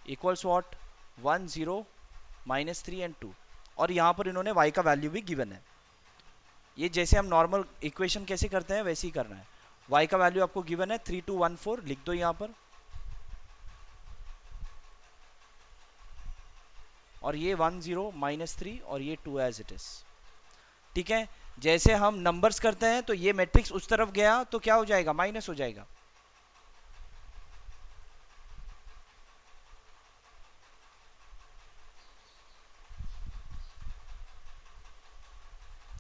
equals what, 1 0 -3 and 2, और यहां पर इन्होंने y का वैल्यू भी गिवन है। ये जैसे हम नॉर्मल इक्वेशन कैसे करते हैं वैसे ही करना है। y का वैल्यू आपको गिवन है 3214, लिख दो यहां पर, और ये 1 0 -3 और ये 2 एज इट इज, ठीक है। जैसे हम नंबर्स करते हैं तो ये मैट्रिक्स उस तरफ गया तो क्या हो जाएगा, माइनस हो जाएगा,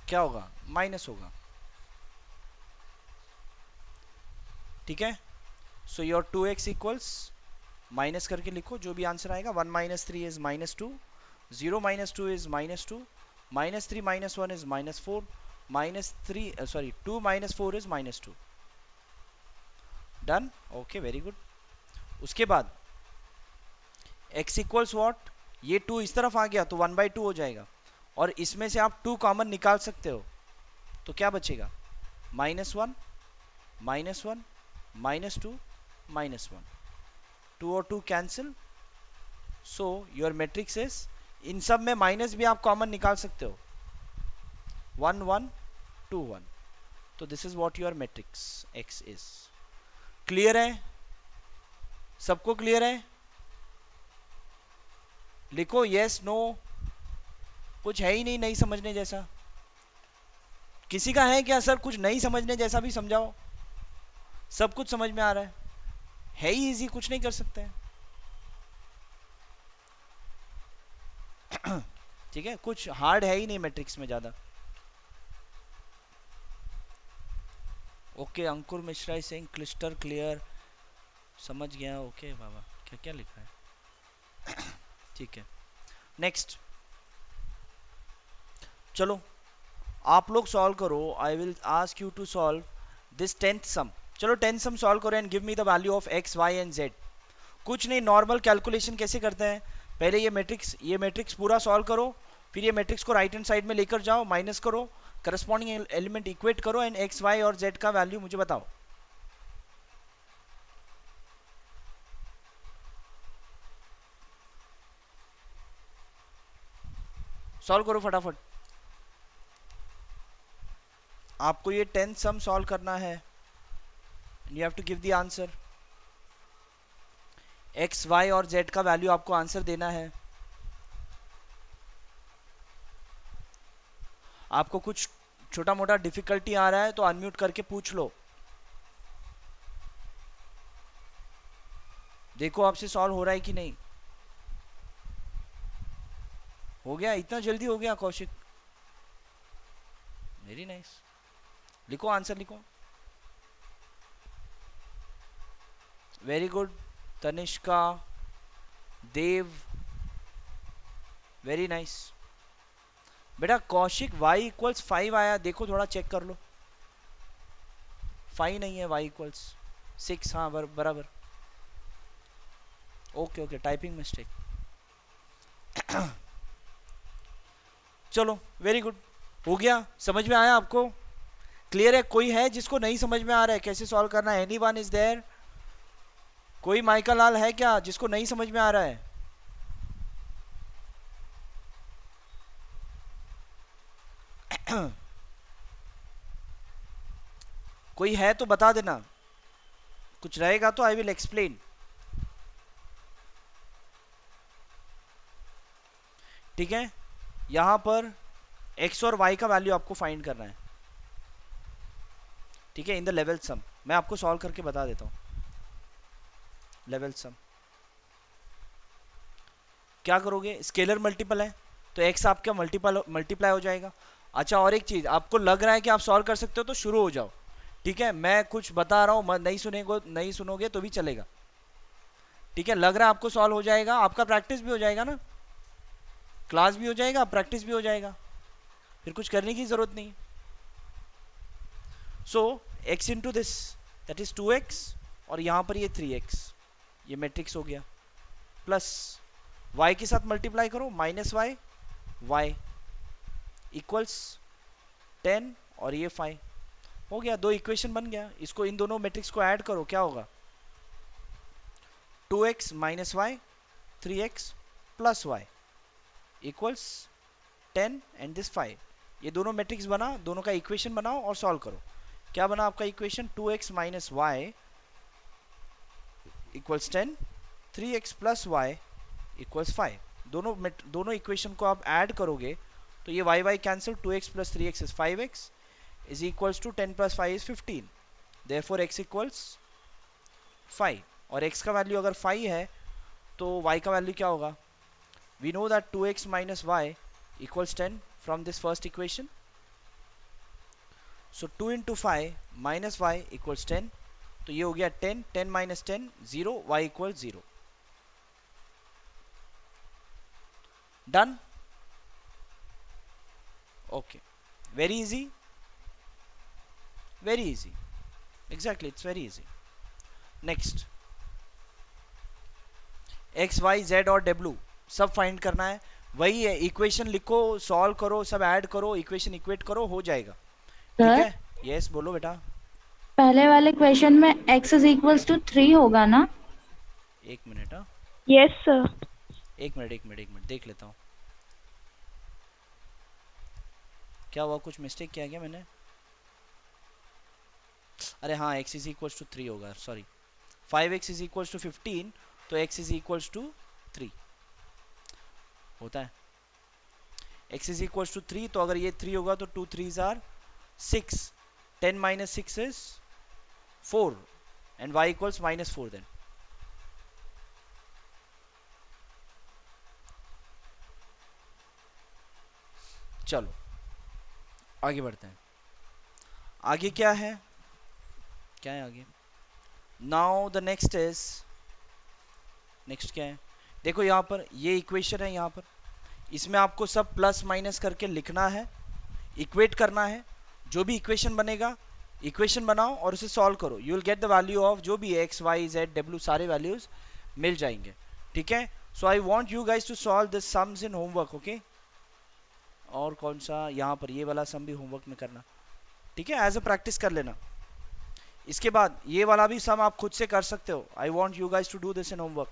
क्या होगा, माइनस होगा, ठीक है। So your 2x equals, minus करके लिखो जो भी आंसर आएगा, 1 -3 is -2, 0 -2 is -2, -3 -1 is -4, -2 -4 is -2, done, okay very good. उसके बाद x इक्वल्स व्हाट, ये 2 इस तरफ आ गया तो 1/2 हो जाएगा, और इसमें से आप 2 कॉमन निकाल सकते हो, तो क्या बचेगा, -1 -1 -2 -1, 2 और 2 cancel, so your matrix is, इन सब में माइनस भी आप कॉमन निकाल सकते हो, 1 1 2 1, तो this is what your matrix x is. Clear है, सबको क्लियर है, लिखो यस नो, कुछ है ही नहीं समझने जैसा, किसी का है क्या सर कुछ नहीं समझने जैसा भी समझाओ, सब कुछ समझ में आ रहा है ही इजी, कुछ नहीं कर सकते हैं, ठीक है, कुछ हार्ड है ही नहीं मैट्रिक्स में ज्यादा। Okay, Ankur Mishra is saying clyster clear, समझ गया, ओके बाबा, क्या क्या लिखा है, ठीक है। नेक्स्ट, चलो आप लोग सॉल्व करो, I will ask you to solve this 10th sum. चलो 10th सम सॉल्व करो and give me the value of x y and z। कुछ नहीं, नॉर्मल कैलकुलेशन कैसे करते हैं, पहले ये मैट्रिक्स पूरा सॉल्व करो, फिर ये मैट्रिक्स को राइट हैंड साइड में लेकर जाओ, माइनस करो, करस्पॉन्डिंग एलिमेंट इक्वेट करो एंड x y और z का वैल्यू मुझे बताओ। सॉल्व करो फटाफट, आपको ये 10th सम सॉल्व करना है, you have to give the answer, x y और z का वैल्यू आपको आंसर देना है। आपको कुछ छोटा मोटा डिफिकल्टी आ रहा है तो अनम्यूट करके पूछ लो, देखो आपसे सॉल्व हो रहा है कि नहीं। हो गया, इतना जल्दी हो गया कौशिक, वेरी नाइस, लिखो आंसर लिखो, वेरी गुड, तनिष्का, देव, वेरी नाइस। बेटा कौशिक y इक्वल्स 5 आया, देखो थोड़ा चेक कर लो, 5 नहीं है, y इक्वल्स 6, हाँ बराबर, ओके ओके, टाइपिंग मिस्टेक, चलो वेरी गुड, हो गया, समझ में आया आपको, क्लियर है। कोई है जिसको नहीं समझ में आ रहा है कैसे सॉल्व करना है, एनीवन इज देयर, कोई माइका लाल है क्या जिसको नहीं समझ में आ रहा है, कोई है तो बता देना, कुछ रहेगा तो आई विल एक्सप्लेन, ठीक है। यहां पर x और y का वैल्यू आपको फाइंड करना है, ठीक है, इन द लेवल सम। मैं आपको सॉल्व करके बता देता हूं। लेवल सम क्या करोगे, स्केलर मल्टीपल है तो x आपका मल्टीप्लाई हो जाएगा। अच्छा, और एक चीज, आपको लग रहा है कि आप सॉल्व कर सकते हो तो शुरू हो जाओ, ठीक है, मैं कुछ बता रहा हूं, नहीं सुनोगे तो भी चलेगा, ठीक है। लग रहा है आपको सॉल्व हो जाएगा, आपका प्रैक्टिस भी हो जाएगा ना, क्लास भी हो जाएगा, प्रैक्टिस भी हो जाएगा, फिर कुछ करने की जरूरत नहीं। सो x into this that is 2x, और यहां पर ये 3x, ये मैट्रिक्स हो गया, प्लस y के साथ मल्टीप्लाई करो, माइनस y, y इक्वल्स 10 और ये 5 हो गया, दो इक्वेशन बन गया। इसको, इन दोनों मैट्रिक्स को ऐड करो, क्या होगा, 2x minus y 3x plus y equals 10 and this 5। ये दोनों मैट्रिक्स बना, दोनों का इक्वेशन बनाओ और सॉल्व करो। क्या बना आपका equation, 2x minus y equals 10, 3x plus y equals 5। दोनों इक्वेशन को आप ऐड करोगे तो ये y cancel, 2x plus 3x is 5x is equals to 10 plus 5 is 15, therefore x equals 5। और x का वैल्यू अगर 5 है तो y का वैल्यू क्या होगा, we know that 2x minus y equals 10 from this first equation. So 2 into 5 minus y equals 10, तो ये हो गया 10, 10 minus 10 0, y equal 0। Done, okay, very easy, very easy, exactly, it's very easy. Next, x y z और w सब find करना है, वही है, इक्वेशन लिखो, सॉल्व करो, सब ऐड करो, इक्वेशन इक्वेट करो, हो जाएगा, ठीक सर है। यस, बोलो बेटा। पहले वाले क्वेश्चन में x इज इक्वल्स टू 3 होगा ना? एक मिनट, हाँ, Yes, sir. एक मिनट देख लेता हूँ क्या हुआ, कुछ मिस्टेक किया क्या मैंने। अरे हाँ, x इज इक्वल्स टू 3 होगा, sorry, 5x is equals to 15, तो x इज इक्वल्स टू 3 होता है। x इज इक्वल्स टू 3, तो अगर ये 3 होगा तो 2 3s are 6, 10 minus 6 is 4 and y equals minus 4 then. चलो आगे बढ़ते हैं। आगे क्या है, आगे, now the next is, next क्या है, देखो यहाँ पर ये इक्वेशन है, यहाँ पर इसमें आपको सब प्लस माइनस करके लिखना है, इक्वेट करना है। जो भी इक्वेशन बनेगा, इक्वेशन बनाओ और उसे सॉल्व करो, you will get the value of जो भी एक्स वाई जेड डब्ल्यू, सारे वैल्यूज मिल जाएंगे, ठीक है। So I want you guys to solve this sums in homework, okay. और कौन सा, यहाँ पर ये वाला सम भी होमवर्क में करना, ठीक है, एज अ प्रैक्टिस कर लेना। इसके बाद ये वाला भी सम आप खुद से कर सकते हो, I want you guys to do this in homework.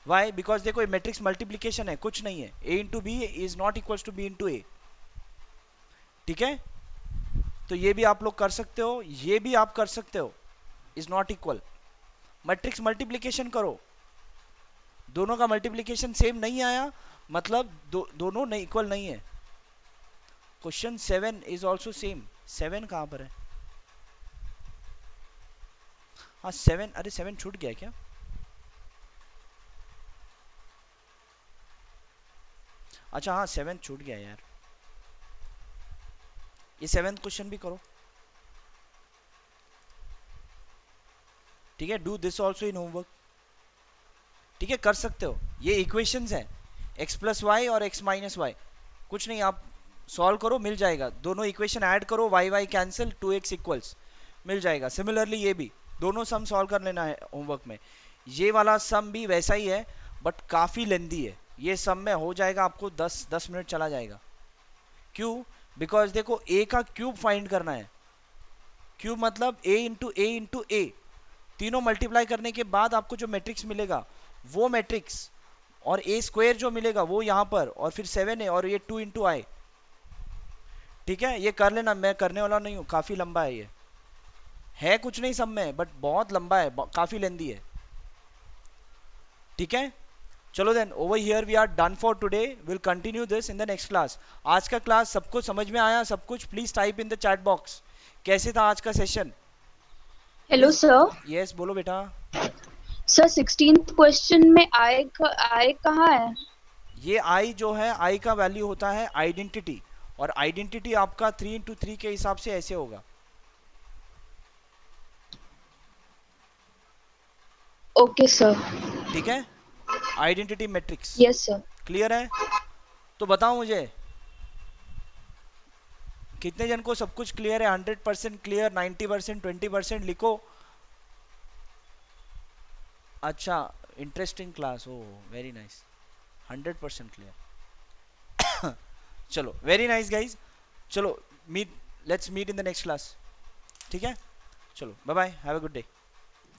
Why, because देखो ये मैट्रिक्स मल्टीप्लीकेशन है, कुछ नहीं है, a into b is not equal to B into ए, ठीक है। तो ये भी आप लोग कर सकते हो, ये भी आप कर सकते हो, is not equal. Matrix multiplication करो, दोनों का मल्टीप्लीकेशन सेम नहीं आया मतलब दोनों नहीं इक्वल नहीं है। क्वेश्चन 7 इज ऑल्सो सेम, 7 कहां पर है, हाँ 7, अरे 7 छूट गया क्या, अच्छा हाँ 7 छूट गया यार, ये 7th क्वेश्चन भी करो, ठीक है। Do this also in homework, ठीक है, कर सकते हो। ये इक्वेशंस हैं, x प्लस वाई और x माइनस वाई, कुछ नहीं, आप सॉल्व करो, मिल जाएगा। दोनों इक्वेशन ऐड करो, y कैंसिल, 2x इक्वल्स, मिल जाएगा। सिमिलरली ये भी दोनों सम सॉल्व कर लेना है होमवर्क में। ये वाला सम भी वैसा ही है बट काफी लेंदी है, ये सम में हो जाएगा आपको 10 मिनट चला जाएगा। क्यों, बिकॉज देखो a का क्यूब फाइंड करना है, क्यूब मतलब a इंटू ए, तीनों मल्टीप्लाई करने के बाद आपको जो मैट्रिक्स मिलेगा वो मैट्रिक्स, और a स्क्वायर जो मिलेगा वो यहाँ पर, और फिर 7 है और ये 2 इंटू आई, ठीक है। ये कर लेना, मैं करने वाला नहीं हूँ, काफी लंबा है, ये है कुछ नहीं सब में बट बहुत लंबा है, काफी लेंदी है, ठीक है। चलो then over here we are done for today, will continue this in the next class. आज का क्लास सबको समझ में आया सब कुछ? Please type in the chat box कैसे था आज का सेशन। Hello sir. यस बोलो बेटा। सर 16th क्वेश्चन में आई कहाँ है? ये आई जो है, आई का वैल्यू होता है आइडेंटिटी, और आइडेंटिटी आपका 3 into 3 के हिसाब से ऐसे होगा। Okay sir. ठीक है, identity matrix. Yes sir. Clear है? तो बताओ मुझे कितने जन को सब कुछ क्लियर है? 100% क्लियर, 90%, 20%? लिखो। अच्छा, interesting class, oh very nice, 100% clear. चलो वेरी नाइस गाइज, चलो meet, let's meet in the next class. ठीक है, चलो bye bye, have a good day.